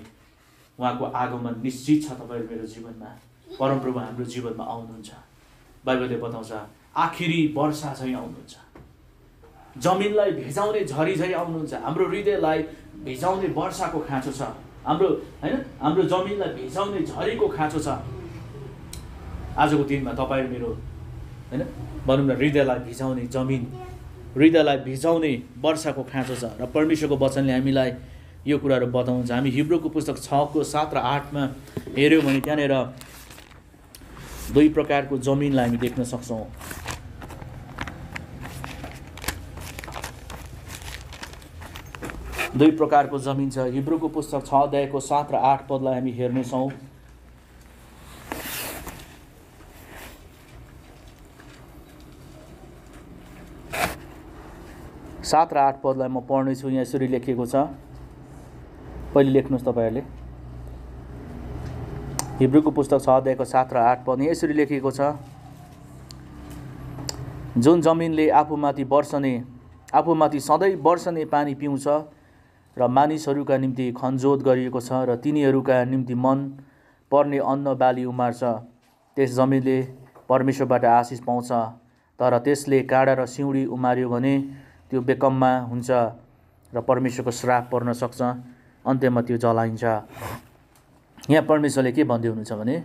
उहाँको आगमन निश्चित छ। तपाईँ मेरो जीवनमा परमप्रभु हाम्रो जीवनमा आउनुहुन्छ। बाइबलले बताउँछ आखिरी वर्षा झै आउनुहुन्छ, जमिनलाई भिजाउने झरी झै आउनुहुन्छ। हाम्रो हृदयलाई भिजाउने वर्षाको खाँचो छ, हाम्रो हैन हाम्रो जमिनलाई भिजाउने झरीको खाँचो छ। आजको दिनमा तपाईँ मेरो हैन भनौँ न हृदयलाई भिजाउने जमिन, हृदयलाई भिजाउने वर्षाको खाँचो छ। र परमेश्वरको वचनले हामीलाई यो कुराहरू बताउँछ। हामी हिब्रूको पुस्तक 6:7 र 8मा हेऱ्यौँ भने त्यहाँनिर दुई प्रकारको जमिनलाई हामी देख्न सक्छौँ। दुई प्रकारको जमिन छ। हिब्रूको पुस्तक 6:7 र 8 पदलाई हामी हेर्नेछौँ। सात र 8 पदलाई म पढ्नेछु। यहाँ यसरी लेखिएको छ, पहिले लेख्नुहोस् तपाईँहरूले। हिब्रूको पुस्तक 6:7 र 8 पद यसरी लेखिएको छ, जुन जमिनले आफूमाथि सधैँ वर्षने पानी पिउँछ र मानिसहरूका निम्ति खनजोत गरिएको छ र तिनीहरूका निम्ति मन पर्ने अन्न बाली उमार्छ, त्यस जमिनले परमेश्वरबाट आशिष पाउँछ। तर त्यसले काँडा र सिउँडी उमार्यो भने त्यो बेकममा हुन्छ र परमेश्वरको श्राप पर्न सक्छ, अन्त्यमा त्यो जलाइन्छ। यहाँ परमेश्वरले के भन्दै हुनुहुन्छ भने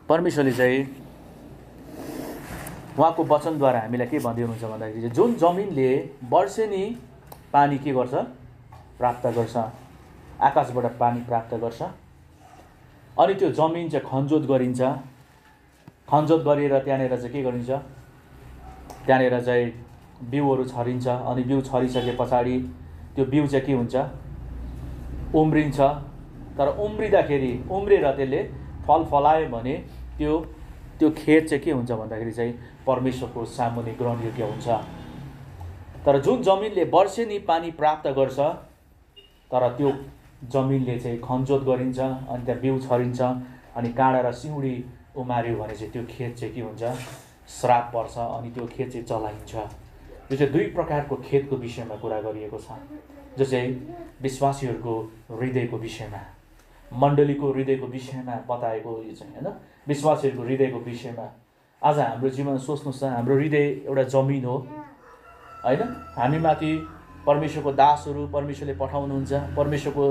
परमेश्वरले चाहिँ उहाँको वचनद्वारा हामीलाई के भन्दै हुनुहुन्छ भन्दाखेरि जुन जमिनले वर्षेनी पानी के गर्छ, प्राप्त गर्छ, आकाशबाट पानी प्राप्त गर्छ, अनि त्यो जमिन चाहिँ खनजोत गरिन्छ। खनजोत गरेर त्यहाँनिर चाहिँ के गरिन्छ, त्यहाँनिर चाहिँ बिउहरू छरिन्छ। अनि बिउ छरिसके पछाडि त्यो बिउ चाहिँ के हुन्छ, उम्रिन्छ। तर उम्रेर त्यसले फल फलायो भने त्यो खेत चाहिँ के हुन्छ भन्दाखेरि चाहिँ परमेश्वरको सामुन्ने ग्रहण योग्य हुन्छ। तर जुन जमिनले वर्षेनी पानी प्राप्त गर्छ तर त्यो जमिनले चाहिँ खनजोत गरिन्छ, अनि त्यहाँ बिउ छरिन्छ, अनि काँडा र सिउँडी उमार्यो भने चाहिँ त्यो खेत चाहिँ के हुन्छ, श्राप पर्छ, अनि त्यो खेत चाहिँ जलाइन्छ। यो चाहिँ दुई प्रकारको खेतको विषयमा कुरा गरिएको छ, जो चाहिँ विश्वासीहरूको हृदयको विषयमा, मण्डलीको हृदयको विषयमा बताएको यो चाहिँ हैन, विश्वासीहरूको हृदयको विषयमा। आज हाम्रो जीवन सोच्नुहोस् न, हाम्रो हृदय एउटा जमिन हो हैन। हामीमाथि परमेश्वरको दासहरू परमेश्वरले पठाउनुहुन्छ, परमेश्वरको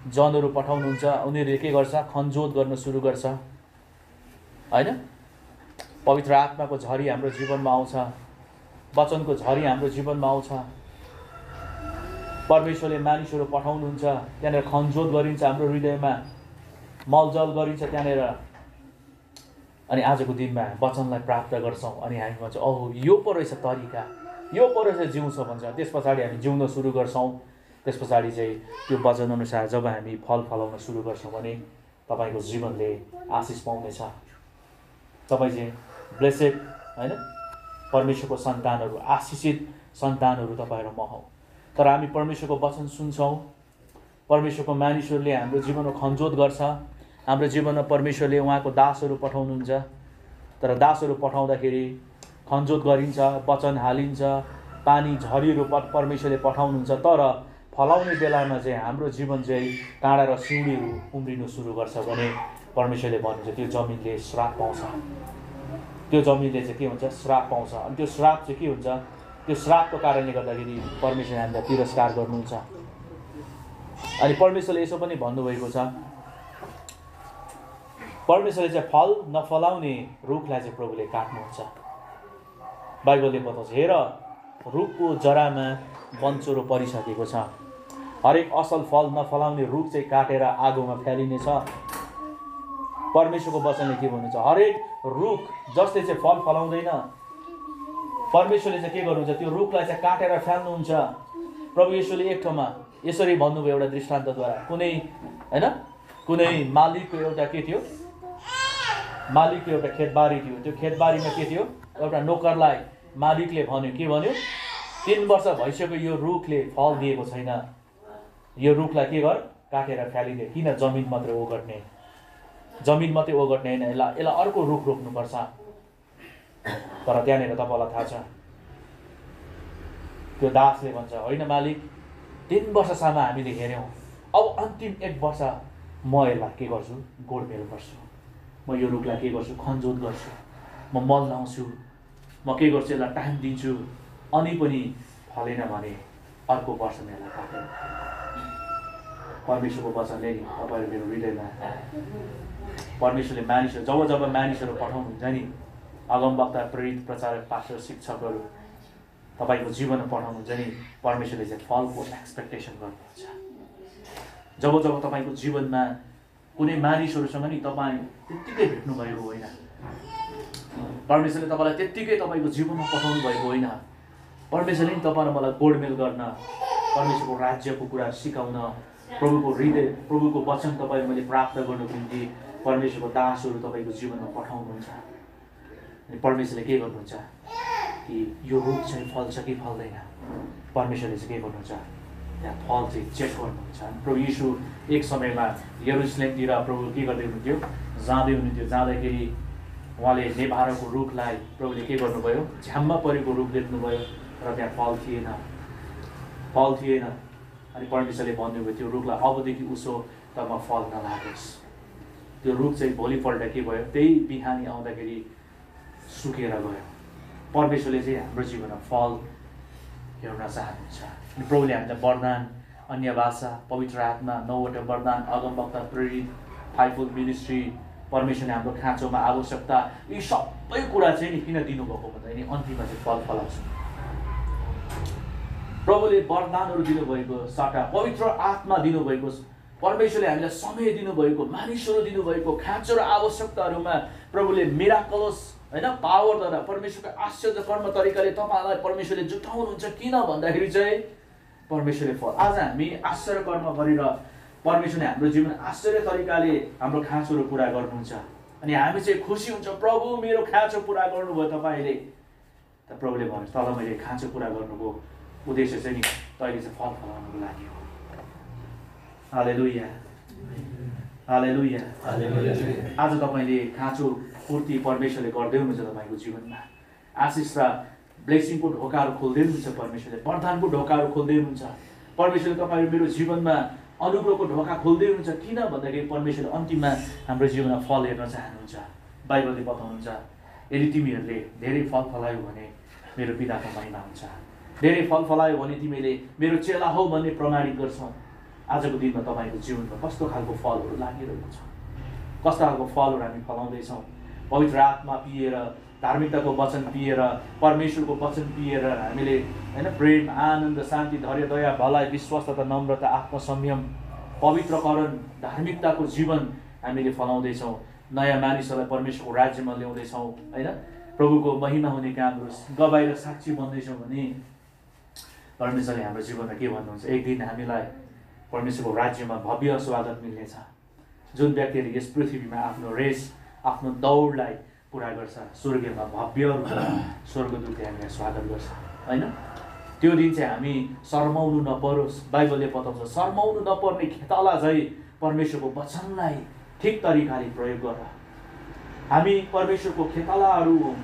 जनहरू पठाउनुहुन्छ। उनीहरूले के गर्छ, खनजोत गर्न सुरु गर्छ हैन। पवित्र आत्माको झरी हाम्रो जीवनमा आउँछ, वचनको झरी हाम्रो जीवनमा आउँछ। परमेश्वरले मानिसहरू पठाउनुहुन्छ, त्यहाँनिर खनजोत गरिन्छ, हाम्रो हृदयमा मलजल गरिन्छ त्यहाँनिर। अनि आजको दिनमा वचनलाई प्राप्त गर्छौँ, अनि हामी भन्छौँ ओहो यो पो रहेछ तरिका, यो पो रहेछ जिउँछ भन्छ। त्यस पछाडि हामी जिउन सुरु गर्छौँ। त्यस पछाडि चाहिँ त्यो वचनअनुसार जब हामी फल फलाउन सुरु गर्छौँ भने तपाईँको जीवनले आशिष पाउनेछ। तपाईँ चाहिँ ब्लेसेड हैन, परमेश्वरको सन्तानहरू, आशिषित सन्तानहरू तपाईँ र म हौँ। तर हामी परमेश्वरको वचन सुन्छौँ, परमेश्वरको मानिसहरूले हाम्रो जीवनमा खनजोत गर्छ, हाम्रो जीवनमा परमेश्वरले उहाँको दासहरू पठाउनुहुन्छ। तर दासहरू पठाउँदाखेरि खनजोत गरिन्छ, वचन हालिन्छ, पानी झरीहरू परमेश्वरले पठाउनुहुन्छ। तर फलाउने बेलामा चाहिँ हाम्रो जीवन चाहिँ काँडा र सिउँडीहरू उम्रिनु सुरु गर्छ भने परमेश्वरले भन्नुहुन्छ त्यो जमिनले श्राप पाउँछ। त्यो जमिनले चाहिँ के हुन्छ, श्राप पाउँछ। अनि त्यो श्राप चाहिँ के हुन्छ, त्यो श्रापको कारणले गर्दाखेरि परमेश्वरले हामीलाई तिरस्कार गर्नुहुन्छ। अनि परमेश्वरले यसो पनि भन्नुभएको छ, परमेश्वरले चाहिँ फल नफलाउने रुखलाई चाहिँ प्रभुले काट्नुहुन्छ। बाइबलले बताउँछ हेर रुखको जरामा वनचोरो परिसकेको छ, हरेक असल फल नफलाउने रुख चाहिँ काटेर आगोमा फ्यालिनेछ। परमेश्वरको वचनले के भन्नुहुन्छ, हरेक रुख जसले चाहिँ फल फलाउँदैन परमेश्वरले चाहिँ के गर्नुहुन्छ, त्यो रुखलाई चाहिँ काटेर फ्याल्नुहुन्छ। प्रभु येशूले एक ठाउँमा यसरी भन्नुभयो एउटा दृष्टान्तद्वारा। कुनै मालिकको एउटा के थियो, मालिकको एउटा खेतबारी थियो। त्यो खेतबारीमा के थियो, एउटा नोकरलाई मालिकले भन्यो, के भन्यो, 3 वर्ष भइसक्यो यो रुखले फल दिएको छैन, यो रुखलाई के गर, काटेर फ्यालिदे। किन जमिन मात्रै ओगट्ने, जमिन मात्रै ओगट्ने होइन, यसलाई अर्को रुख रोप्नुपर्छ। तर त्यहाँनिर तपाईँलाई थाहा छ, त्यो दासले भन्छ, होइन मालिक, 3 वर्षसम्म हामीले हेऱ्यौँ, अब अन्तिम 1 वर्ष म यसलाई के गर्छु, गोडमेल गर्छु, म यो रुखलाई के गर्छु, खनजोत गर्छु, म मल लाउँछु, म के गर्छु, यसलाई टाइम दिन्छु, अनि पनि फलेन भने अर्को वर्षमा यसलाई काटेर। परमेश्वरको वचनले नि तपाईँहरू मेरो हृदयमा, परमेश्वरले मानिसहरू जब मानिसहरू पठाउनुहुन्छ नि, अगमवक्ता, प्रेरित, प्रचारक, पास्टर, शिक्षकहरू तपाईँको जीवनमा पठाउनुहुन्छ नि, परमेश्वरले चाहिँ फलको एक्सपेक्टेसन गर्नुहुन्छ। जब तपाईँको जीवनमा कुनै मानिसहरूसँग नि तपाईँ त्यत्तिकै भेट्नु भएको होइन, परमेश्वरले तपाईँलाई त्यत्तिकै तपाईँको जीवनमा पठाउनु भएको होइन। परमेश्वरले नि तपाईँ र मलाई गोडमेल गर्न, परमेश्वरको राज्यको कुरा सिकाउन, प्रभुको हृदय, प्रभुको वचन तपाईँ मैले प्राप्त गर्नुको निम्ति परमेश्वरको दासहरू तपाईँको जीवनमा पठाउनुहुन्छ। अनि परमेश्वरले के गर्नुहुन्छ कि यो रुख चाहिँ फल्छ कि फल्दैन, परमेश्वरले चाहिँ के गर्नुहुन्छ, त्यहाँ फल चाहिँ चेक गर्नुहुन्छ। प्रभु यीशु एक समयमा यरुसलेमतिर प्रभु के गर्दै हुनुहुन्थ्यो, जाँदै हुनुहुन्थ्यो। जाँदाखेरि उहाँले नेभाराको रुखलाई प्रभुले के गर्नुभयो, झ्याम्मा परेको रुख देख्नुभयो र त्यहाँ फल थिएन। अनि परमेश्वरले भन्नुभयो, त्यो रुखलाई अबदेखि उसो तमा फल नलागोस्। त्यो रुख चाहिँ भोलिपल्ट के भयो, त्यही बिहानी आउँदाखेरि सुकेर गयो। परमेश्वरले चाहिँ हाम्रो जीवनमा फल हेर्न चाहनुहुन्छ। अनि प्रभुले हामीलाई वरदान, अन्य भाषा, पवित्र आत्मा, 9वटा वरदान, अगमवक्ता, प्रेरित, फाइभफोल्ड मिनिस्ट्री, परमेश्वरले हाम्रो खाँचोमा आवश्यकता, यी सबै कुरा चाहिँ नि किन दिनुभएको भन्दाखेरि अन्तिममा चाहिँ फल फलाउँछ। प्रभुले वरदानहरू दिनुभएको सट्टा पवित्र आत्मा दिनुभएको, परमेश्वरले हामीलाई समय दिनुभएको, मानिसहरू दिनुभएको, खाँचो र आवश्यकताहरूमा प्रभुले मिराकलस होइन पावरद्वारा, परमेश्वरको आश्चर्य कर्म तरिकाले तपाईँलाई परमेश्वरले जुटाउनुहुन्छ। किन भन्दाखेरि चाहिँ परमेश्वरले फल, आज हामी आश्चर्य कर्म गरेर परमेश्वरले हाम्रो जीवन आश्चर्य तरिकाले हाम्रो खाँचोहरू पुरा गर्नुहुन्छ। अनि हामी चाहिँ खुसी हुन्छ, प्रभु मेरो खाँचो पुरा गर्नुभयो तपाईँले। त प्रभुले भन्नु, तल मैले खाँचो पुरा गर्नुको उद्देश्य चाहिँ नि तैँले चाहिँ फल फलाउनुको लागि हो। हालेलुया, हालेलुया। आज तपाईँले खाँचो पूर्ति परमेश्वरले गर्दै हुनुहुन्छ तपाईँको जीवनमा। आशिष र ब्लेसिङको ढोकाहरू खोल्दै हुनुहुन्छ परमेश्वरले, वरदानको ढोकाहरू खोल्दै हुनुहुन्छ परमेश्वरले। तपाईँ मेरो जीवनमा अनुग्रहको ढोका खोल्दै हुनुहुन्छ। किन भन्दाखेरि परमेश्वरले अन्तिममा हाम्रो जीवनमा फल हेर्न चाहनुहुन्छ। बाइबलले बताउनुहुन्छ, यदि तिमीहरूले धेरै फल फलायो भने मेरो पिताको महिमा हुन्छ, धेरै फल फलायो भने तिमीले मेरो चेला हौ भन्ने प्रमाणित गर्छौ। आजको दिनमा तपाईँको जीवनमा कस्तो खालको फलहरू लागिरहेको छ, कस्तो खालको फलहरू हामी फलाउँदैछौँ। पवित्र आत्मा पिएर, धार्मिकताको वचन पिएर, परमेश्वरको वचन पिएर हामीले होइन प्रेम, आनन्द, शान्ति, धैर्य, दया, भलाइ, विश्वास तथा नम्रता, आत्मसंयम, पवित्रकरण, धार्मिकताको जीवन हामीले फलाउँदैछौँ। नयाँ मानिसहरूलाई परमेश्वरको राज्यमा ल्याउँदैछौँ होइन, प्रभुको महिमा हुने कामहरू गवाएर साक्षी बन्दैछौँ भने परमेश्वरले हाम्रो जीवनमा के भन्नुहुन्छ, एक दिन हामीलाई परमेश्वरको राज्यमा भव्य स्वागत मिल्नेछ। जुन व्यक्तिले यस पृथ्वीमा आफ्नो रेस, आफ्नो दौडलाई पुरा गर्छ, स्वर्गमा भव्य रूपमा स्वर्गदूतले हामीलाई स्वागत गर्छ होइन। त्यो दिन चाहिँ हामी शर्माउनु नपरोस्। बाइबलले बताउँछ, शर्माउनु नपर्ने खेताला चाहिँ परमेश्वरको वचनलाई ठिक तरिकाले प्रयोग गर। हामी परमेश्वरको खेतालाहरू हौँ,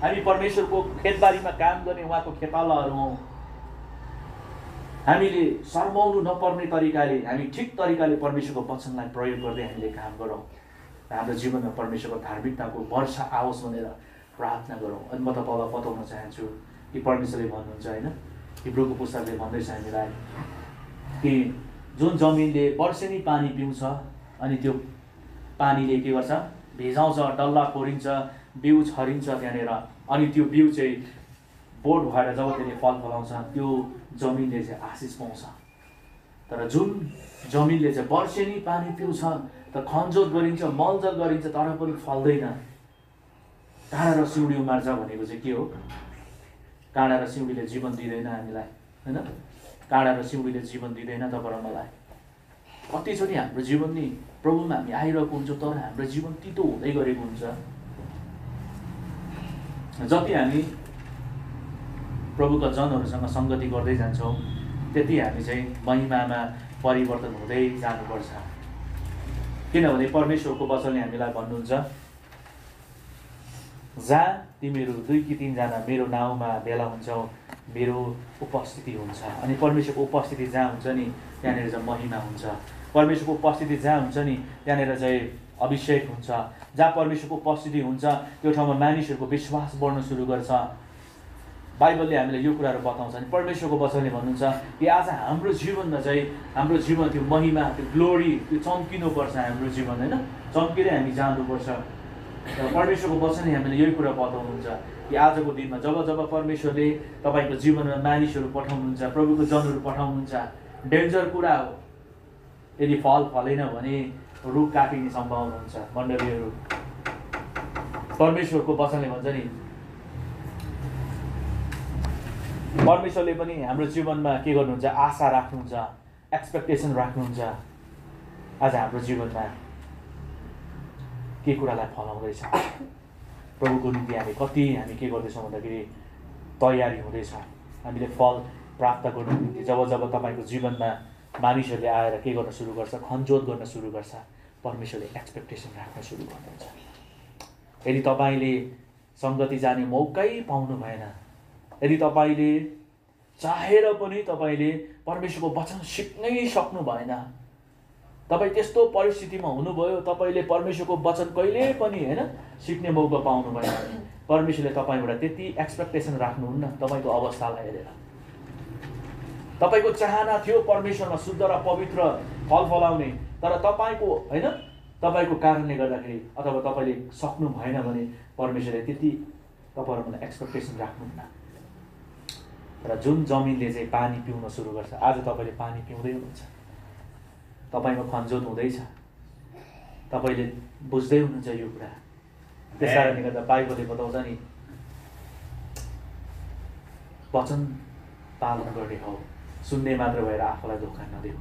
हामी परमेश्वरको खेतबारीमा काम गर्ने उहाँको खेतालाहरू हौँ। हामीले शर्माउनु नपर्ने तरिकाले, हामी ठिक तरिकाले परमेश्वरको वचनलाई प्रयोग गर्दै हामीले काम गरौँ र हाम्रो जीवनमा परमेश्वरको धार्मिकताको वर्षा आओस् भनेर प्रार्थना गरौँ। अनि म तपाईँलाई बताउन चाहन्छु कि परमेश्वरले भन्नुहुन्छ होइन, हिब्रूको पुस्तकले भन्दैछ हामीलाई कि जुन जमिनले वर्षेनी पानी पिउँछ अनि त्यो पानीले के गर्छ, भिजाउँछ, डल्ला कोरिन्छ, बिउ छरिन्छ त्यहाँनिर, अनि त्यो बिउ चाहिँ बोट भएर जब त्यसले फल फलाउँछ त्यो जमिनले चाहिँ आशिष पाउँछ। तर जुन जमिनले चाहिँ वर्षेनी पानी पिउँछ त खनजोत गरिन्छ, मलजल गरिन्छ, तर पनि फल्दैन। काँडा र सिउँडी उमार्छ भनेको चाहिँ के हो? काँडा र सिउँडीले जीवन दिँदैन हामीलाई, होइन? काँडा र सिउँडीले जीवन दिँदैन तपाईँ र मलाई। कतिचोटि हाम्रो जीवन नि प्रभुमा हामी आइरहेको हुन्छ, तर हाम्रो जीवन तितो हुँदै गरेको हुन्छ। जति हामी प्रभुका जनहरूसँग सङ्गति गर्दै जान्छौँ, त्यति हामी चाहिँ महिमामा परिवर्तन हुँदै जानुपर्छ। किनभने परमेश्वरको वचनले हामीलाई भन्नुहुन्छ, जहाँ तिमीहरू 2 कि 3 जना मेरो नाउँमा भेला हुन्छौ, मेरो उपस्थिति हुन्छ। अनि परमेश्वरको उपस्थिति जहाँ हुन्छ नि त्यहाँनिर चाहिँ महिमा हुन्छ। परमेश्वरको उपस्थिति जहाँ हुन्छ नि त्यहाँनिर चाहिँ अभिषेक हुन्छ। जहाँ परमेश्वरको उपस्थिति हुन्छ त्यो ठाउँमा मानिसहरूको विश्वास बढ्न सुरु गर्छ। बाइबलले हामीलाई यो कुराहरू बताउँछ। अनि परमेश्वरको वचनले भन्नुहुन्छ कि आज हाम्रो जीवनमा चाहिँ हाम्रो जीवन त्यो महिमा, त्यो ग्लोरी, त्यो चम्किनुपर्छ हाम्रो जीवन, होइन? चम्किँदै हामी जानुपर्छ। र परमेश्वरको वचनले हामीलाई यही कुरा बताउनुहुन्छ कि आजको दिनमा जब जब परमेश्वरले तपाईँको जीवनमा मानिसहरू पठाउनुहुन्छ, प्रभुको जनहरू पठाउनुहुन्छ, डेन्जर कुरा हो। यदि फल फलेन भने रुख काटिने सम्भावना हुन्छ। मण्डलीहरू, परमेश्वरको वचनले भन्छ नि, परमेश्वरले पनि हाम्रो जीवनमा के गर्नुहुन्छ? आशा राख्नुहुन्छ, एक्सपेक्टेसन राख्नुहुन्छ। आज हाम्रो जीवनमा के कुरालाई फलाउँदैछ? प्रभुको निम्ति हामी के गर्दैछौँ भन्दाखेरि तयारी हुँदैछ। हामीले फल प्राप्त गर्नको निम्ति जब जब तपाईँको जीवनमा मानिसहरूले आएर के गर्न सुरु गर्छ? खनजोत गर्न सुरु गर्छ, परमेश्वरले एक्सपेक्टेसन राख्न सुरु गर्नुहुन्छ। यदि तपाईँले सङ्गति जाने मौकै पाउनु भएन, यदि तपाईँले चाहेर पनि तपाईँले परमेश्वरको वचन सिक्नै सक्नु भएन, तपाईँ त्यस्तो परिस्थितिमा हुनुभयो, तपाईँले परमेश्वरको वचन कहिले पनि, होइन, सिक्ने मौका पाउनु भएन भने परमेश्वरले तपाईँबाट त्यति एक्सपेक्टेसन राख्नुहुन्न तपाईँको अवस्थालाई हेरेर। तपाईँको चाहना थियो परमेश्वरमा शुद्ध र पवित्र फल फलाउने, तर तपाईँको, होइन, तपाईँको कारणले गर्दाखेरि अथवा तपाईँले सक्नु भएन भने परमेश्वरले त्यति तपाईँहरूलाई एक्सपेक्टेसन राख्नुहुन्न। र जुन जमिनले चाहिँ पानी पिउन सुरु गर्छ, आज तपाईँले पानी पिउँदै हुनुहुन्छ, तपाईँमा खनजोत हुँदैछ, तपाईँले बुझ्दै हुनुहुन्छ यो कुरा। त्यस कारणले गर्दा बाइबलले बताउँछ नि, वचन पालन गर्ने हो, सुन्ने मात्र भएर आफूलाई धोका नदेऊ।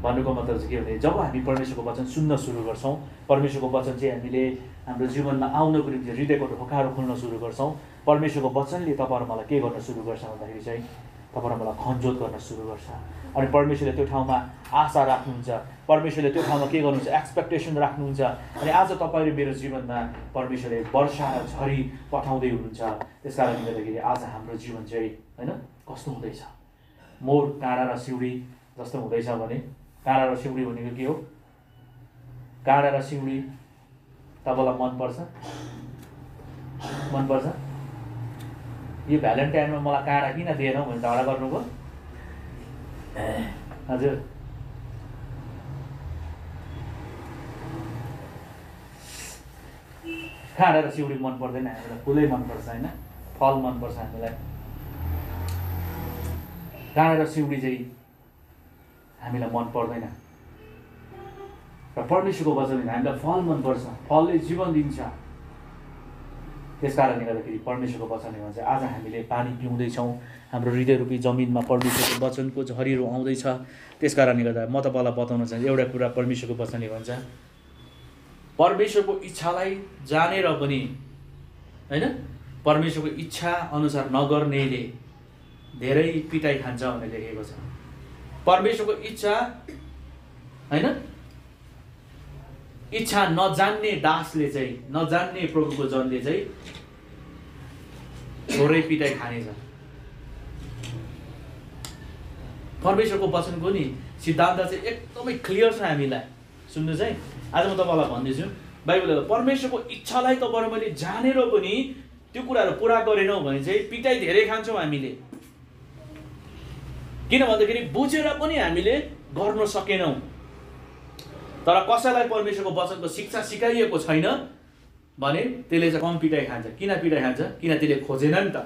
भन्नुको मतलब चाहिँ के भने, जब हामी परमेश्वरको वचन सुन्न सुरु गर्छौँ, परमेश्वरको वचन चाहिँ हामीले हाम्रो जीवनमा आउनको निम्ति हृदयको ढोकाहरू खोल्न सुरु गर्छौँ, परमेश्वरको वचनले तपाईँहरू मलाई के गर्न सुरु गर्छ भन्दाखेरि चाहिँ तपाईँहरू मलाई खनजोत गर्न सुरु गर्छ। अनि परमेश्वरले त्यो ठाउँमा आशा राख्नुहुन्छ, परमेश्वरले त्यो ठाउँमा के गर्नुहुन्छ? एक्सपेक्टेसन राख्नुहुन्छ। अनि आज तपाईँले मेरो जीवनमा परमेश्वरले वर्षा झरी पठाउँदै हुनुहुन्छ। त्यस कारणले गर्दाखेरि आज हाम्रो जीवन चाहिँ, होइन, कस्तो हुँदैछ? मोर काँडा र सिउँडी जस्तो हुँदैछ भने, काँडा र सिउँडी भनेको के हो? काँडा र सिउँडी तपाईँलाई मनपर्छ? मनपर्छ? यो भ्यालेन्टाइनमा मलाई काँडा किन दिएनौ भने झगडा गर्नुभयो? हजुर, काँडा र सिउँडी मन पर्दैन हामीलाई, फुलै मनपर्छ, होइन, फल मनपर्छ हामीलाई। काँडा र सिउँडी चाहिँ हामीलाई मन पर्दैन। र परमेश्वरको वचनले हामीलाई फल मनपर्छ, फलले जीवन दिन्छ। त्यस कारणले गर्दाखेरि परमेश्वरको वचनले भन्छ आज हामीले पानी पिउँदैछौँ, हाम्रो हृदयरूपी जमिनमा परमेश्वरको वचनको झरीहरू आउँदैछ। त्यस कारणले गर्दा म तपाईँलाई बताउन चाहन्छु एउटा कुरा, परमेश्वरको वचनले भन्छ परमेश्वरको इच्छालाई जानेर पनि, होइन, परमेश्वरको इच्छा अनुसार नगर्नेले धेरै पिटाइ खान्छ भनेर लेखेको छ। परमेश्वरको इच्छा, होइन, इच्छा नजान्ने दासले चाहिँ, नजान्ने प्रभुको जनले चाहिँ थोरै पिटाइ खानेछ। परमेश्वरको वचनको नि सिद्धान्त चाहिँ एकदमै क्लियर छ हामीलाई। सुन्नु चाहिँ आज म तपाईँलाई भन्दैछु, बाइबलले परमेश्वरको इच्छालाई तपाईँहरू मैले जानेर पनि त्यो कुराहरू पुरा गरेनौँ भने चाहिँ पिटाइ धेरै खान्छौँ हामीले। किन भन्दाखेरि बुझेर पनि हामीले गर्न सकेनौँ। तर कसैलाई परमेश्वरको वचनको शिक्षा सिकाइएको छैन भने त्यसले चाहिँ कम पिटाइ खान्छ। किन पिटाइ खान्छ? किन त्यसले खोजेन नि त।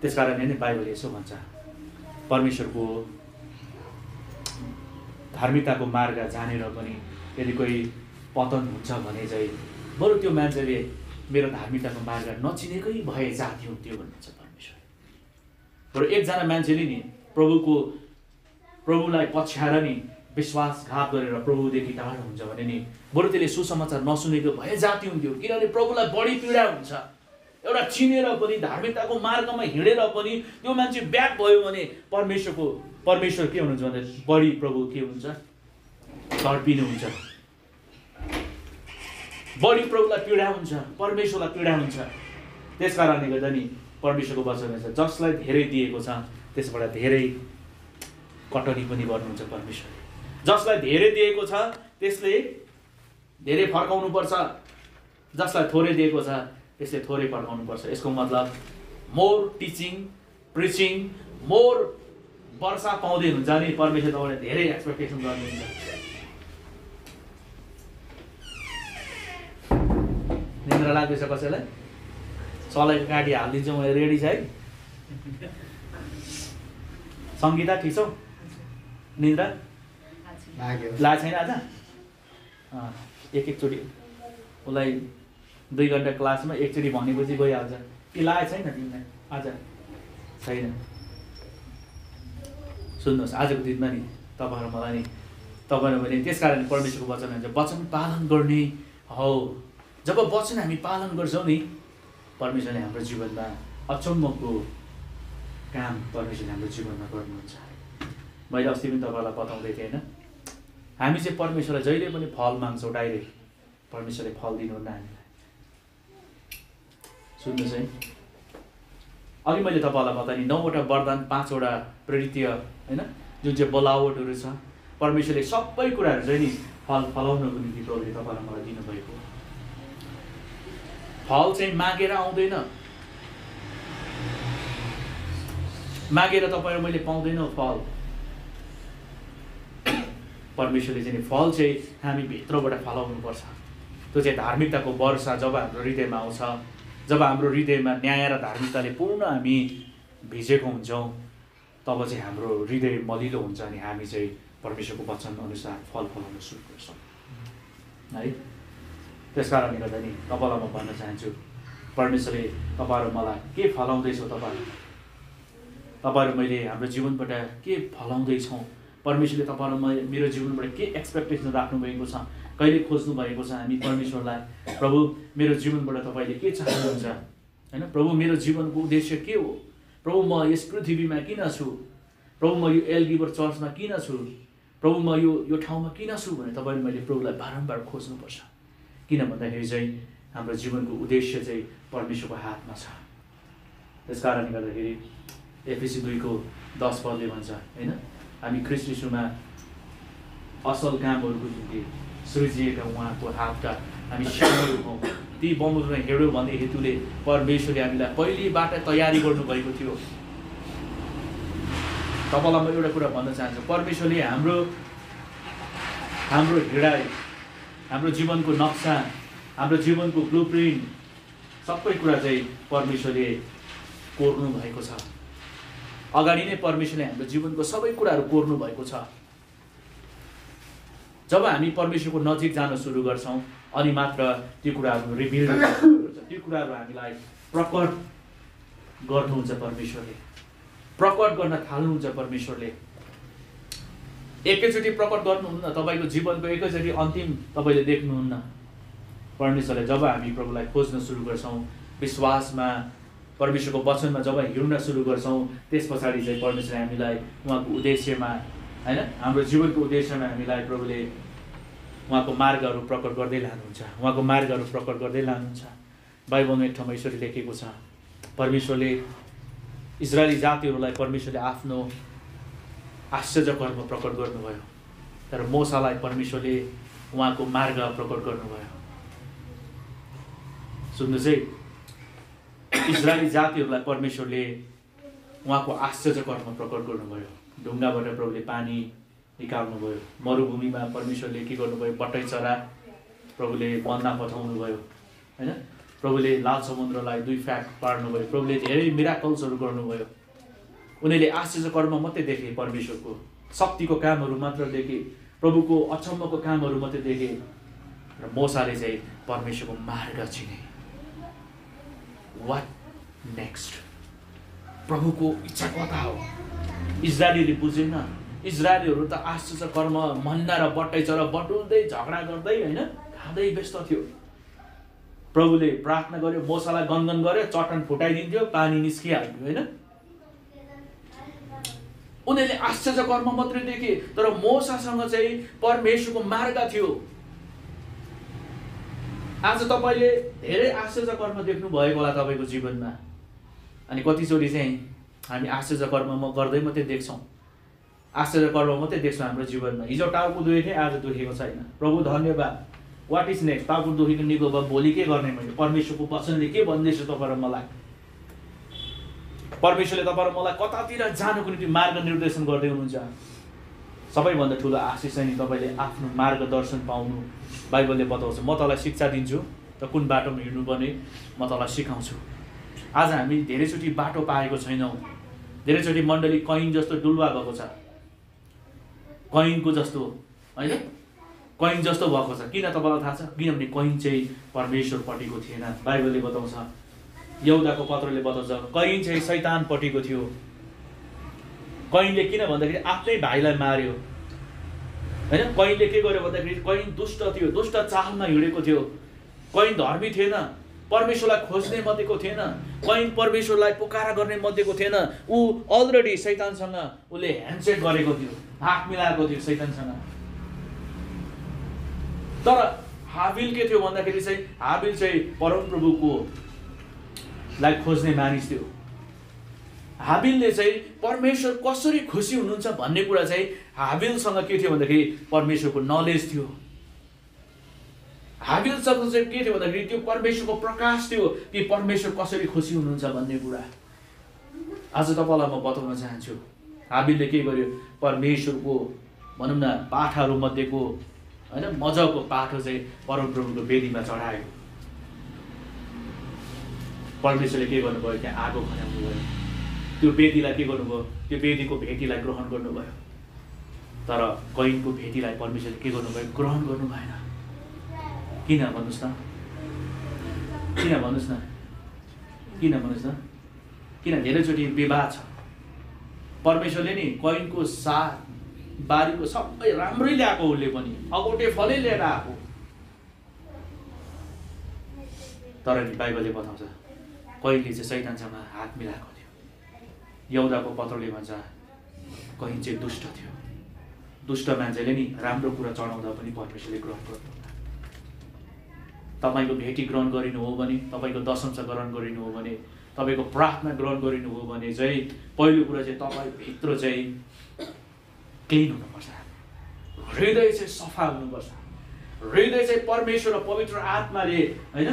त्यस कारणले नै बाइबलले यसो भन्छ, परमेश्वरको धार्मिकताको मार्ग जानेर पनि यदि कोही पतन हुन्छ भने चाहिँ बरु त्यो मान्छेले मेरो धार्मिकताको मार्ग नचिनेकै भए जाति हुन्थ्यो भन्नुहुन्छ परमेश्वर। बरु एकजना मान्छेले नि प्रभुलाई पछ्याएर नि विश्वासघात गरेर प्रभुदेखि टाढो हुन्छ भने नि बरु त्यसले सुसमाचार नसुनेको भए जाति हुन्थ्यो। किनभने प्रभुलाई बढी पीडा हुन्छ। एउटा चिनेर पनि धार्मिकताको मार्गमा हिँडेर पनि त्यो मान्छे ब्याक भयो भने परमेश्वर के हुनुहुन्छ भने बढी प्रभु के हुन्छ तडपिनुहुन्छ। बढी प्रभुलाई पीडा हुन्छ, परमेश्वरलाई पीडा हुन्छ। त्यस कारणले गर्दा नि परमेश्वरको वचन छ जसलाई धेरै दिएको छ त्यसबाट धेरै कटनी पनि गर्नुहुन्छ परमेश्वरले। जसलाई धेरै दिएको छ त्यसले धेरै फर्काउनु पर्छ, जसलाई थोरै दिएको छ त्यसले थोरै फर्काउनु पर्छ। यसको मतलब मोर टिचिङ प्रिचिङ मोर वर्षा पाउँदै हुन्छ नि परमेश्वर तपाईँले धेरै एक्सपेक्टेसन गर्नुहुन्छ। निन्द्रा लाग्दैछ कसैलाई? चलाइको गाडी हालिदिन्छु म, रेडी छ है? सङ्गीता ठिक छौ? निन्द्रा ला छैन आज? एकचोटि उसलाई 2 घन्टा क्लासमा एकचोटि भनेपछि गइहाल्छ कि लागेको छैन तिमीलाई आज? छैन। सुन्नुहोस् आजको दिनमा नि तपाईँहरू मलाई नि तपाईँहरू भने त्यस कारण परमेश्वरको वचन हुन्छ वचन पालन गर्ने हो। जब वचन हामी पालन गर्छौँ नि परमेश्वरले हाम्रो जीवनमा अचम्मको काम परमेश्वरले हाम्रो जीवनमा गर्नुहुन्छ। मैले अस्ति पनि तपाईँलाई बताउँदै थिएँ होइन, हामी चाहिँ परमेश्वरलाई जहिले पनि फल माग्छौँ डाइरेक्ट, परमेश्वरले फल दिनुहुन्न हामीलाई। सुन्नुहोस् है, अघि मैले तपाईँलाई बताएँ 9वटा वरदान 5वटा प्रवृत्ति होइन जुन चाहिँ बोलावटहरू छ परमेश्वरले सबै कुराहरू चाहिँ नि फलाउनको निम्ति प्रभुले तपाईँलाई मलाई दिनुभएको। फल चाहिँ मागेर आउँदैन, मागेर तपाईँहरू मैले पाउँदैनौँ फल। परमेश्वरले चाहिँ फल चाहिँ हामी भित्रबाट फलाउनुपर्छ। त्यो चाहिँ धार्मिकताको वर्षा जब हाम्रो हृदयमा आउँछ, जब हाम्रो हृदयमा न्याय र धार्मिकताले पूर्ण हामी भिजेको हुन्छौँ तब चाहिँ हाम्रो हृदय मलिलो हुन्छ अनि हामी चाहिँ परमेश्वरको वचन अनुसार फल फलाउन सुरु गर्छौँ है। त्यस कारणले गर्दा नि तपाईँलाई म भन्न चाहन्छु परमेश्वरले तपाईँहरू मलाई के फलाउँदैछौ, तपाईँहरू मैले हाम्रो जीवनबाट के फलाउँदैछौँ, परमेश्वरले तपाईँहरू मेरो जीवनबाट के एक्सपेक्टेसन राख्नुभएको छ, कहिले खोज्नु भएको छ हामी परमेश्वरलाई। प्रभु मेरो जीवनबाट तपाईँले के चाहनुहुन्छ होइन, प्रभु मेरो जीवनको उद्देश्य के हो, प्रभु म यस पृथ्वीमा किन छु, प्रभु म यो एल्गिबर चर्चमा किन छु, प्रभु म यो ठाउँमा किन छु भने तपाईँले मैले प्रभुलाई बारम्बार खोज्नुपर्छ। किन भन्दाखेरि चाहिँ हाम्रो जीवनको उद्देश्य चाहिँ परमेश्वरको हातमा छ। त्यस कारणले गर्दाखेरि एफएसी 2:10 भन्छ होइन, हामी ख्रीष्ट यीशुमा असल कामहरूको निम्ति सृजिएका उहाँको हातका हामी सामेल हौँ। ती बमोजिममा हिँड्यो भन्ने हेतुले परमेश्वरले हामीलाई पहिलेबाट तयारी गर्नुभएको थियो। तपाईँलाई म एउटा कुरा भन्न चाहन्छु, परमेश्वरले हाम्रो हिँडाइ, हाम्रो जीवनको नक्सा, हाम्रो जीवनको ब्लुप्रिन्ट सबै कुरा चाहिँ परमेश्वरले कोर्नु भएको छ। अगाडि नै परमेश्वरले हाम्रो जीवनको सबै कुराहरू कोर्नु भएको छ। जब हामी परमेश्वरको नजिक जान सुरु गर्छौँ अनि मात्र त्यो कुराहरू रिभिल गर्छ, त्यो कुराहरू हामीलाई प्रकट गर्नुहुन्छ परमेश्वरले, प्रकट गर्न थाल्नुहुन्छ परमेश्वरले। एकैचोटि प्रकट गर्नुहुन्न, तपाईँको जीवनको एकैचोटि अन्तिम तपाईँले देख्नुहुन्न। परमेश्वरले जब हामी प्रभुलाई खोज्न सुरु गर्छौँ, विश्वासमा परमेश्वरको वचनमा जब हिँड्न सुरु गर्छौँ त्यस पछाडि चाहिँ परमेश्वरले हामीलाई उहाँको उद्देश्यमा होइन, हाम्रो जीवनको उद्देश्यमा हामीलाई प्रभुले उहाँको मार्गहरू प्रकट गर्दै लानुहुन्छ, उहाँको मार्गहरू प्रकट गर्दै लानुहुन्छ। बाइबलमा एक ठाउँमा यसरी लेखेको छ, परमेश्वरले इजरायली जातिहरूलाई परमेश्वरले आफ्नो आश्चर्य कर्म प्रकट गर्नुभयो, तर मोसालाई परमेश्वरले उहाँको मार्ग प्रकट गर्नुभयो। सुन्नुहोस् है, इजरायली जातिहरूलाई परमेश्वरले उहाँको आश्चर्य कर्म प्रकट गर्नुभयो। ढुङ्गाबाट प्रभुले पानी निकाल्नुभयो, मरुभूमिमा परमेश्वरले के गर्नुभयो, बटै चरा प्रभुले मन्ना पठाउनु भयो होइन, प्रभुले लाल समुद्रलाई 2 फाट पार्नुभयो, प्रभुले धेरै मिराकल्सहरू गर्नुभयो। उनीहरूले आश्चर्य कर्म मात्रै देखे, परमेश्वरको शक्तिको कामहरू मात्र देखे, प्रभुको अचम्मको कामहरू मात्रै देखे र मोसाले चाहिँ परमेश्वरको मार्ग चिने। What next? प्रभुको इच्छा कता हो? इजरायलीले बुझेन। इजरायलीहरू त आश्चर्य कर्म मन्ना र बट्टै चरा बटुल्दै झगडा गर्दै होइन खाँदै व्यस्त थियो। प्रभुले प्रार्थना गर्यो, मोसालाई गनगन गर्यो, चट्टान फुटाइदिन्थ्यो, पानी निस्किहाल्थ्यो होइन। उनीहरूले आश्चर्य कर्म मात्रै देखे, तर मोसासँग चाहिँ परमेश्वरको मार्ग थियो। आज तपाईँले धेरै आश्चर्य कर्म देख्नु भएको होला तपाईँको जीवनमा, अनि कतिचोटि चाहिँ हामी आश्चर्य कर्म गर्दै मात्रै देख्छौँ, आश्चर्य कर्म मात्रै देख्छौँ हाम्रो जीवनमा। हिजो टाउको दुखेको थिएँ, आज दुखेको छैन, प्रभु धन्यवाद। What is next? टाउको दुखेको निको भयो, भोलि के गर्ने मैले? परमेश्वरको वचनले के भन्दैछ तपाईँ र मलाई? परमेश्वरले तपाईँ र मलाई कतातिर जानुको निम्ति मार्ग निर्देशन गर्दै हुनुहुन्छ। सबैभन्दा ठुलो आशिष चाहिँ तपाईँले आफ्नो मार्गदर्शन पाउनु। बाइबलले बताउँछ, म तँलाई शिक्षा दिन्छु र कुन बाटोमा हिँड्नुपर्ने म तँलाई सिकाउँछु। आज हामी धेरैचोटि बाटो पाएको छैनौँ। धेरैचोटि मण्डली कैन जस्तो डुल्वा भएको छ, कैनको जस्तो होइन, कैन जस्तो भएको छ। किन तपाईँलाई थाहा छ? किनभने कैन चाहिँ परमेश्वरपट्टिको थिएन। बाइबलले बताउँछ, यहुदाको पत्रले बताउँछ, कैन चाहिँ शैतानपट्टिको थियो। कैनले किन भन्दाखेरि आफ्नै भाइलाई मार्यो होइन। कैनले के गर्यो भन्दाखेरि कैन दुष्ट थियो, दुष्ट चालमा हिँडेको थियो। कैन धर्मी थिएन, परमेश्वरलाई खोज्ने मध्येको थिएन, कैन परमेश्वरलाई पुकारा गर्ने मध्येको थिएन। ऊ अलरेडी शैतानसँग उसले ह्यान्डसेक गरेको थियो, हात मिलाएको थियो शैतानसँग। तर हाबिल के थियो भन्दाखेरि चाहिँ हाबिल चाहिँ परमप्रभुको लाई खोज्ने मानिस थियो। हाबिलले चाहिँ परमेश्वर कसरी खुसी हुनुहुन्छ भन्ने कुरा चाहिँ हाबिलसँग के थियो भन्दाखेरि परमेश्वरको नलेज थियो। हाबिलसँग चाहिँ के थियो भन्दाखेरि त्यो परमेश्वरको प्रकाश थियो कि परमेश्वर कसरी खुसी हुनुहुन्छ भन्ने कुरा। आज तपाईँलाई म बताउन चाहन्छु, हाबिलले के गर्यो? परमेश्वरको भनौँ न पाठाहरू मध्येको होइन मजाको पाठो चाहिँ परमप्रभुको वेदीमा चढायो। परमेश्वरले के गर्नुभयो? त्यहाँ आगो खन्याउनु भयो। त्यो वेदीलाई के गर्नुभयो? त्यो वेदीको भेटीलाई ग्रहण गर्नुभयो। तर कैनको भेटीलाई परमेश्वरले के गर्नुभयो? ग्रहण गर्नु भएन। किन भन्नुहोस् न? किन भन्नुहोस् न? किन भन्नुहोस् न? किन धेरैचोटि विवाद छ। परमेश्वरले नि कैनको साथ बारीको सबै राम्रै ल्याएको, उसले पनि अगोटे फलै लिएर आएको। तर नि बाइबलले बताउँछ कैनले चाहिँ शैतानसँग हात मिलाएको थियो। यहुदाको पत्रले भन्छ कैन चाहिँ दुष्ट थियो। दुष्ट मान्छेले नि राम्रो कुरा चढाउँदा पनि परमेश्वरले ग्रहण गर्नुहुन्न। तपाईँको भेटी ग्रहण गरिनु हो भने, तपाईँको दशंश ग्रहण गरिनु हो भने, तपाईँको प्रार्थना ग्रहण गरिनु हो भने चाहिँ पहिलो कुरा चाहिँ तपाईँभित्र चाहिँ क्लिन हुनुपर्छ। हृदय चाहिँ सफा हुनुपर्छ। हृदय चाहिँ परमेश्वर र पवित्र आत्माले होइन,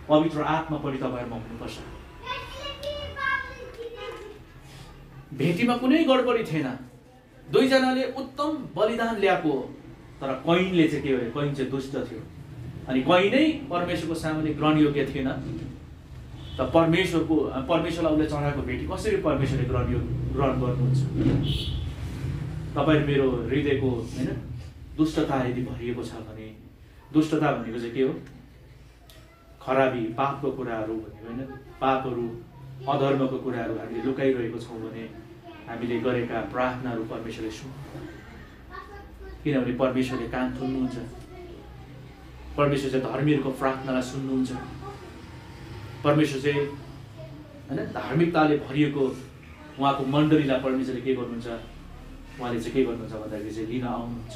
पवित्र आत्मापट्टि तपाईँहरूमा हुनुपर्छ। भेटीमा कुनै गडबडी थिएन, दुईजनाले उत्तम बलिदान ल्याएको। तर कैनले चाहिँ के भयो? कैन चाहिँ दुष्ट थियो अनि कैनै परमेश्वरको सामुन्ने ग्रहणयोग्य थिएन। त परमेश्वरलाई उसले चढाएको भेटी कसरी परमेश्वरले ग्रहण गर्नुहुन्छ? तपाईँ मेरो हृदयको होइन दुष्टता यदि भरिएको छ भने, दुष्टता भनेको चाहिँ के हो? खराबी, पापको कुराहरू भनेको होइन, पापहरू अधर्मको कुराहरू हामीले लुकाइरहेको छौँ भने हामीले गरेका प्रार्थनाहरू परमेश्वरले सुन्नु। किनभने परमेश्वरले कान थुन्नुहुन्छ। परमेश्वर चाहिँ धर्मीहरूको प्रार्थनालाई सुन्नुहुन्छ। परमेश्वर चाहिँ होइन धार्मिकताले भरिएको उहाँको मण्डलीलाई परमेश्वरले के गर्नुहुन्छ? उहाँले चाहिँ के गर्नुहुन्छ भन्दाखेरि चाहिँ लिन आउनुहुन्छ,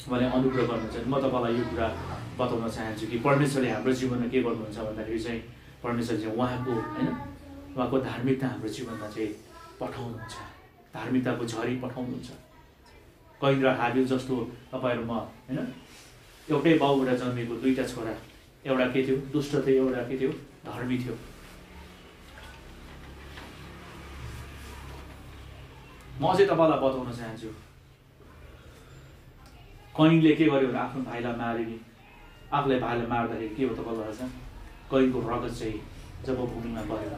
उहाँले अनुग्रह गर्नुहुन्छ। म तपाईँलाई यो कुरा बताउन चाहन्छु कि परमेश्वरले हाम्रो जीवनमा के गर्नुहुन्छ भन्दाखेरि चाहिँ परमेश्वर चाहिँ उहाँको होइन उहाँको धार्मिकता हाम्रो जीवनमा चाहिँ पठाउनुहुन्छ, धार्मिकताको झरी पठाउनुहुन्छ। कैन र हाबिल जस्तो तपाईँहरूमा होइन एउटै बाउबाट जन्मेको दुईटा छोरा, एउटा के थियो? दुष्ट थियो, एउटा के थियो? धर्मी थियो। म चाहिँ तपाईँलाई बताउन चाहन्छु, कैनले के गर्यो भने आफ्नो भाइलाई मार्यो नि। आफूलाई भाइलाई मार्दाखेरि के हो तपाईँलाई थाहा छ? कैनको रगत चाहिँ जब भूमिमा बग्यो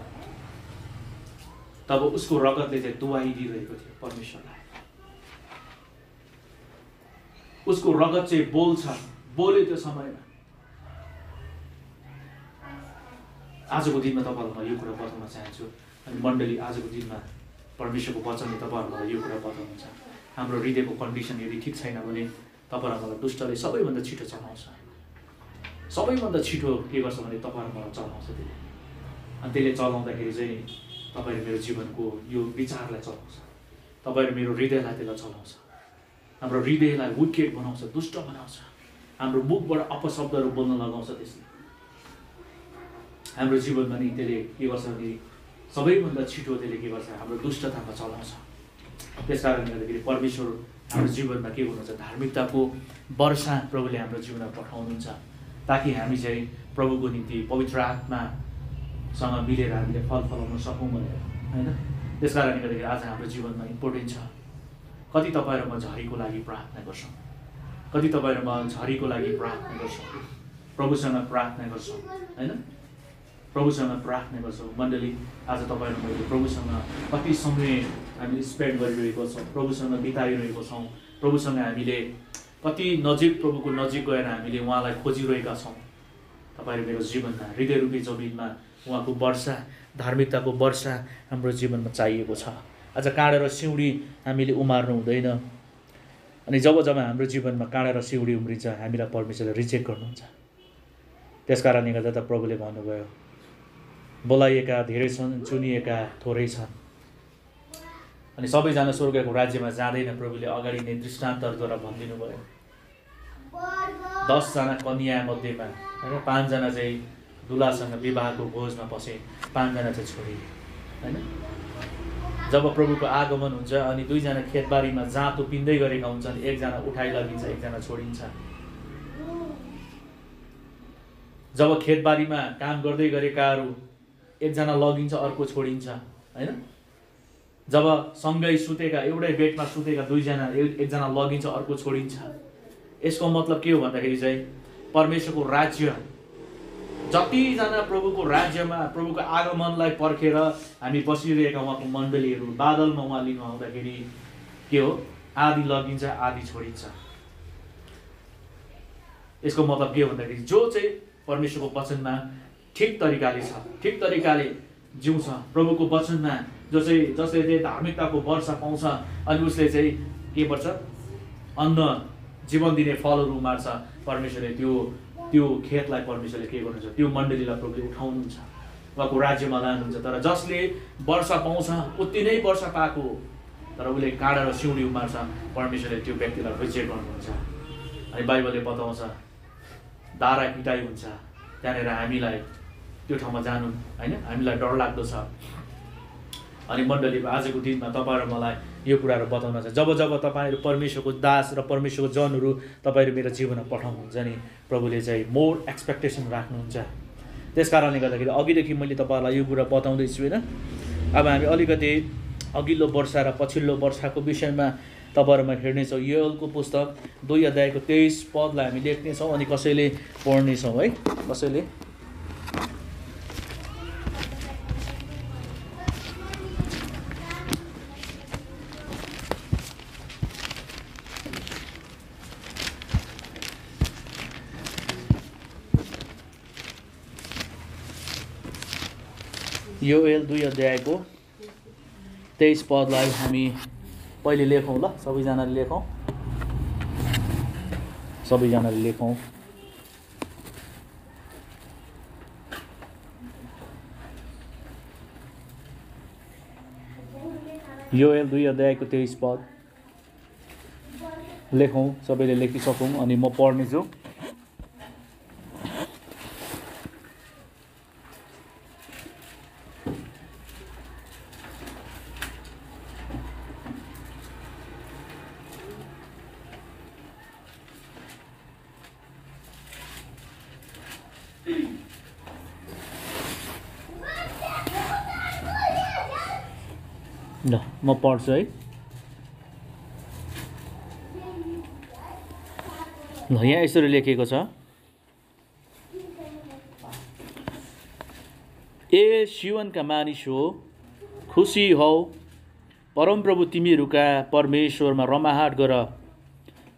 तब उसको रगतले चाहिँ दुहाई दिइरहेको थियो परमेश्वरलाई। उसको रगत चाहिँ बोल्छ, बोल्यो त्यो समयमा। आजको दिनमा तपाईँहरूलाई म यो कुरा बताउन चाहन्छु, अनि मण्डली आजको दिनमा परमेश्वरको वचनले तपाईँहरूलाई यो कुरा बताउनुहुन्छ। हाम्रो हृदयको कन्डिसन यदि ठिक छैन भने तपाईँहरूलाई दुष्टले सबैभन्दा छिटो चलाउँछ, सबैभन्दा छिटो के गर्छ भने तपाईँहरूलाई चलाउँछ त्यसले। अनि त्यसले चलाउँदाखेरि चाहिँ तपाईँ मेरो जीवनको यो विचारलाई चलाउँछ, तपाईँ मेरो हृदयलाई त्यसलाई चलाउँछ, हाम्रो हृदयलाई विकेट बनाउँछ, दुष्ट बनाउँछ, हाम्रो मुखबाट अपशब्दहरू बोल्न लगाउँछ त्यसले। हाम्रो जीवनमा नि त्यसले के गर्छ भने सबैभन्दा छिटो त्यसले के गर्छ, हाम्रो दुष्टतामा चलाउँछ। त्यस कारणले गर्दाखेरि परमेश्वर हाम्रो जीवनमा के गर्नुहुन्छ, धार्मिकताको वर्षा प्रभुले हाम्रो जीवनमा पठाउनुहुन्छ, ताकि हामी चाहिँ प्रभुको निम्ति पवित्र आत्मासँग मिलेर हामीले फल फलाउन सकौँ भनेर, होइन। त्यस कारणले गर्दाखेरि आज हाम्रो जीवनमा इम्पोर्टेन्ट छ। कति तपाईँ र म झरीको लागि प्रार्थना गर्छौँ, कति तपाईँ र म झरीको लागि प्रार्थना गर्छौँ, प्रभुसँग प्रार्थना गर्छौँ, होइन, प्रभुसँग प्रार्थना गर्छौँ। मण्डली आज तपाईँ र मैले प्रभुसँग कति समय हामीले स्पेन्ड गरिरहेको छौँ, प्रभुसँग बिताइरहेको छौँ, प्रभुसँग हामीले कति नजिक, प्रभुको नजिक गएर हामीले उहाँलाई खोजिरहेका छौँ। तपाईँ र मेरो जीवनमा हृदयरूपी जमिनमा उहाँको वर्षा, धार्मिकताको वर्षा हाम्रो जीवनमा चाहिएको छ। आज काँडा र सिउँडी हामीले उमार्नु हुँदैन, अनि जब हाम्रो जीवनमा काँडा र सिउँडी उम्रिन्छ हामीलाई परमेश्वरले रिजेक्ट गर्नुहुन्छ। त्यस कारणले गर्दा त प्रभुले भन्नुभयो, बोलाइएका धेरै छन्, चुनिएका थोरै छन्। अनि सबैजना स्वर्गको राज्यमा जाँदैन, प्रभुले अगाडि नै दृष्टान्तहरूद्वारा भनिदिनु भयो। 10 जना कन्या मध्येमा होइन 5 जना चाहिँ दुलासँग विवाहको भोजमा पसे, 5 जना चाहिँ छोडिए, होइन। जब प्रभुको आगमन हुन्छ अनि 2 जना खेतबारीमा जाँतो पिन्दै गरेका हुन्छन्, 1 जना उठाइ लगिन्छ, 1 जना छोडिन्छ। जब खेतबारीमा काम गर्दै गरेकाहरू 1 जना लगिन्छ, अर्को छोडिन्छ, होइन। जब सँगै सुतेका, एउटै बेडमा सुतेका 2 जना, 1 जना लगिन्छ, अर्को छोडिन्छ। यसको मतलब के हो भन्दाखेरि चाहिँ परमेश्वरको राज्य, जतिजना प्रभुको राज्यमा प्रभुको आगमनलाई पर्खेर हामी बसिरहेका उहाँको मण्डलीहरू बादलमा उहाँ लिनु आउँदाखेरि के हो, आधी लगिन्छ, आधी छोडिन्छ। यसको मतलब के हो भन्दाखेरि जो चाहिँ परमेश्वरको वचनमा ठिक तरिकाले छ, ठिक तरिकाले जिउँछ, प्रभुको वचनमा जसले चाहिँ धार्मिकताको वर्षा पाउँछ, अनि उसले चाहिँ के गर्छ, अन्न जीवन दिने फलहरू उमार्छ, परमेश्वरले त्यो खेतलाई परमेश्वरले के गर्नुहुन्छ, त्यो मण्डलीलाई प्रभुले उठाउनुहुन्छ, उहाँको राज्यमा लानुहुन्छ। तर जसले वर्षा पाउँछ उति नै वर्षा पाएको, तर उसले काँडा र सिउँडी उमार्छ, परमेश्वरले त्यो व्यक्तिलाई रिजेक्ट गर्नुहुन्छ। अनि बाइबलले बताउँछ दारा पिटाइ हुन्छ, त्यहाँनिर हामीलाई त्यो ठाउँमा जानु, होइन, हामीलाई डर लाग्दो छ। अनि मण्डलीको आजको दिनमा तपाईँ र मलाई यो कुराहरू बताउन छ, जब तपाईँहरू परमेश्वरको दास र परमेश्वरको जनहरू तपाईँहरू मेरो जीवनमा पठाउनुहुन्छ नि, प्रभुले चाहिँ मोर एक्सपेक्टेसन राख्नुहुन्छ। त्यस कारणले गर्दाखेरि अघिदेखि मैले तपाईँहरूलाई यो कुरा बताउँदैछु, होइन। अब हामी अलिकति अघिल्लो वर्षा र पछिल्लो वर्षाको विषयमा तपाईँहरूमा हेर्नेछौँ। योएलको पुस्तक 2 अध्यायको 23 पदलाई हामी लेख्नेछौँ, अनि कसैले पढ्नेछौँ, है, कसैले। योएल 2 अध्यायको 23 पदलाई हामी पहिले लेखौँ, ल, सबैजनाले लेखौँ, सबैजनाले लेखौँ। योएल 2 अध्यायको 23 पद लेखौँ, सबैले लेखिसकौँ, अनि म पढ्नेछु। ल म पढ्छु, है। ल यहाँ यसरी लेखेको छ, ए सियोनका मानिस हो, खुसी हौ, परमप्रभु तिमीहरूका परमेश्वरमा रमाहाट गर,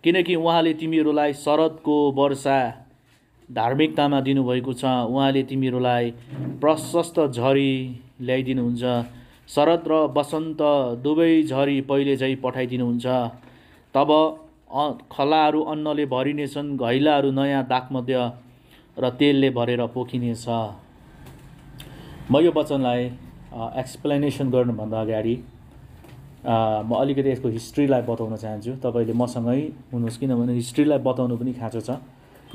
किनकि उहाँले तिमीहरूलाई शरदको वर्षा धार्मिकतामा दिनुभएको छ। उहाँले तिमीहरूलाई प्रशस्त झरी ल्याइदिनुहुन्छ। शरद र वसन्त दुवै झरी पहिले झै पठाइदिनुहुन्छ। तब खलाहरू अन्नले भरिनेछन्, घैलाहरू नयाँ दाखमध्य र तेलले भरेर पोखिनेछ। म यो वचनलाई एक्सप्लेनेसन गर्नुभन्दा अगाडि म अलिकति यसको हिस्ट्रीलाई बताउन चाहन्छु। तपाईँले मसँगै हुनुहोस्, किनभने हिस्ट्रीलाई बताउनु पनि खाँचो छ,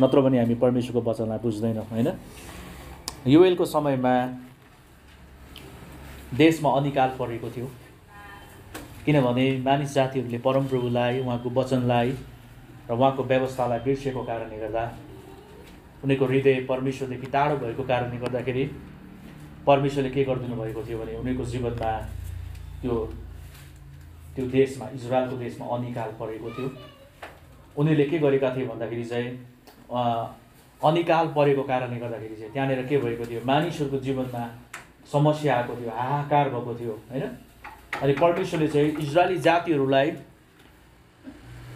नत्र भने हामी परमेश्वरको वचनलाई बुझ्दैनौँ होइन। योएलको समयमा देशमा अनिकाल परेको थियो, किनभने मानिस जातिहरूले परमप्रभुलाई, उहाँको वचनलाई र उहाँको व्यवस्थालाई बिर्सेको कारणले गर्दा, उनीहरूको हृदय परमेश्वरदेखि टाढो भएको कारणले गर्दाखेरि परमेश्वरले के गरिदिनु भएको थियो भने उनीहरूको जीवनमा त्यो देशमा, इजरायलको देशमा अनिकाल परेको थियो। उनीहरूले के गरेका थिए भन्दाखेरि चाहिँ अनिकाल परेको कारणले गर्दाखेरि चाहिँ त्यहाँनिर के भएको थियो, मानिसहरूको जीवनमा समस्या आएको थियो, हाहाकार भएको थियो होइन। अनि परमेश्वरले चाहिँ इजरायली जातिहरूलाई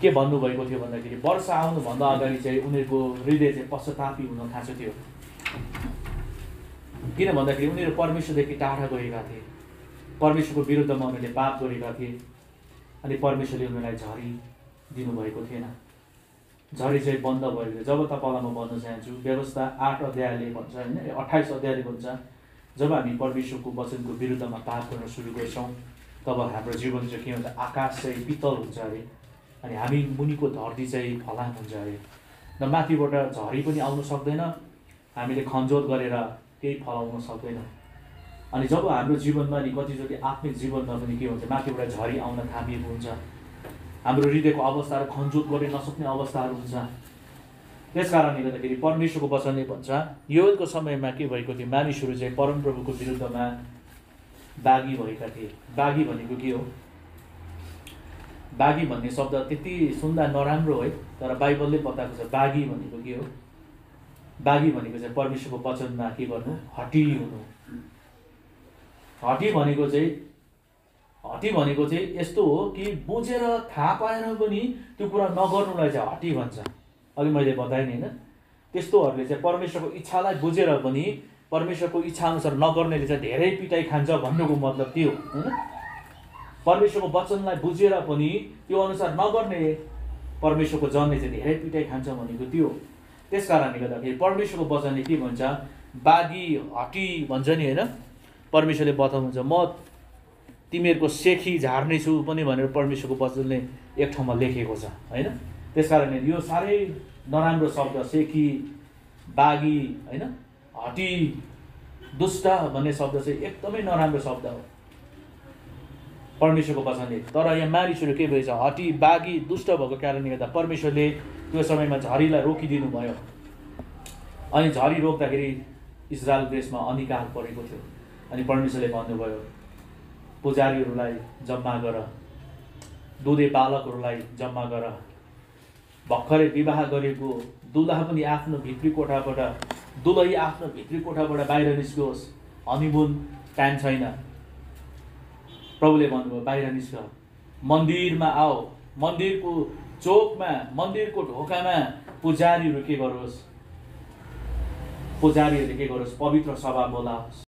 के भन्नुभएको थियो भन्दाखेरि वर्षा आउनुभन्दा अगाडि चाहिँ उनीहरूको हृदय चाहिँ पश्चातापी हुन खाँचो थियो। किन भन्दाखेरि उनीहरू परमेश्वरदेखि टाढा गएका थिए, परमेश्वरको विरुद्धमा उनीहरूले पाप गरेका थिए। अनि परमेश्वरले उनीहरूलाई झरी दिनुभएको थिएन। झरी चाहिँ बन्द भएको। जब तपाईँलाई म भन्न चाहन्छु, व्यवस्था 8 अध्यायले भन्छ होइन, 28 अध्यायले भन्छ, जब हामी परमेश्वरको वचनको विरुद्धमा पाप गर्न सुरु गर्छौँ तब हाम्रो जीवन चाहिँ के हुन्छ, आकाश चाहिँ पित्तल हुन्छ अरे, अनि हामी मुनिको धरती चाहिँ फलाम हुन्छ अरे। र माथिबाट झरी पनि आउन सक्दैन, हामीले खनजोत गरेर केही फलाउन सक्दैन। अनि जब हाम्रो जीवनमा नि कतिचोटि आत्मिक जीवनमा पनि के हुन्छ, माथिबाट झरी आउन थामिएको हुन्छ, हाम्रो हृदयको अवस्थाहरू खनजोत गर्न नसक्ने अवस्थाहरू हुन्छ। त्यस कारणले गर्दाखेरि परमेश्वरको वचनले भन्छ, योएलको समयमा के भएको थियो, मानिसहरू चाहिँ परमप्रभुको विरुद्धमा बागी भएका थिए। बागी भनेको के हो? बागी भन्ने शब्द त्यति सुन्दा नराम्रो है, तर बाइबलले बताएको छ बागी भनेको के हो। बागी भनेको चाहिँ परमेश्वरको वचनमा के गर्नु, हटी हुनु। हटी भनेको चाहिँ यस्तो हो कि बुझेर थाहा पाएन पनि त्यो कुरा नगर्नुलाई चाहिँ हटी भन्छ। अघि मैले बताएँ नि होइन, त्यस्तोहरूले चाहिँ परमेश्वरको इच्छालाई बुझेर पनि परमेश्वरको इच्छा अनुसार नगर्नेले चाहिँ धेरै पिटाइ खान्छ भन्नुको मतलब त्यो होइन। परमेश्वरको वचनलाई बुझेर पनि त्यो अनुसार नगर्ने परमेश्वरको जनले चाहिँ धेरै पिटाइ खान्छ भनेको त्यो। त्यस कारणले गर्दाखेरि परमेश्वरको वचनले के भन्छ, बागी हटी भन्छ नि होइन। परमेश्वरले बताउनुहुन्छ म तिमीहरूको सेखी झार्नेछु पनि भनेर परमेश्वरको वचनले एक ठाउँमा लेखेको छ होइन। त्यस कारणले यो साह्रै नराम्रो शब्द सेखी, बागी होइन, हटी, दुष्ट भन्ने शब्द चाहिँ एकदमै नराम्रो शब्द हो परमेश्वरको वचनले। तर यहाँ मानिसहरू के भएछ, हटी, बागी, दुष्ट भएको कारणले गर्दा परमेश्वरले त्यो समयमा झरीलाई रोकिदिनु भयो। अनि झरी रोक्दाखेरि इजरायल देशमा अनिकाल परेको थियो। अनि परमेश्वरले भन्नुभयो, पुजारीहरूलाई जम्मा गर, दुधे बालकहरूलाई जम्मा गर, भर्खरै विवाह गरेको दुलहा पनि आफ्नो भित्री कोठाबाट, दुलही आफ्नो भित्री कोठाबाट बाहिर निस्कोस्, हनीमुन टाइम छैन। प्रभुले भन्नुभयो बाहिर निस्क, मन्दिरमा आओ, मन्दिरको चोकमा, मन्दिरको ढोकामा पुजारीहरू के गरोस्, पुजारीहरूले के गरोस्, पवित्र सभा बोलाओस्।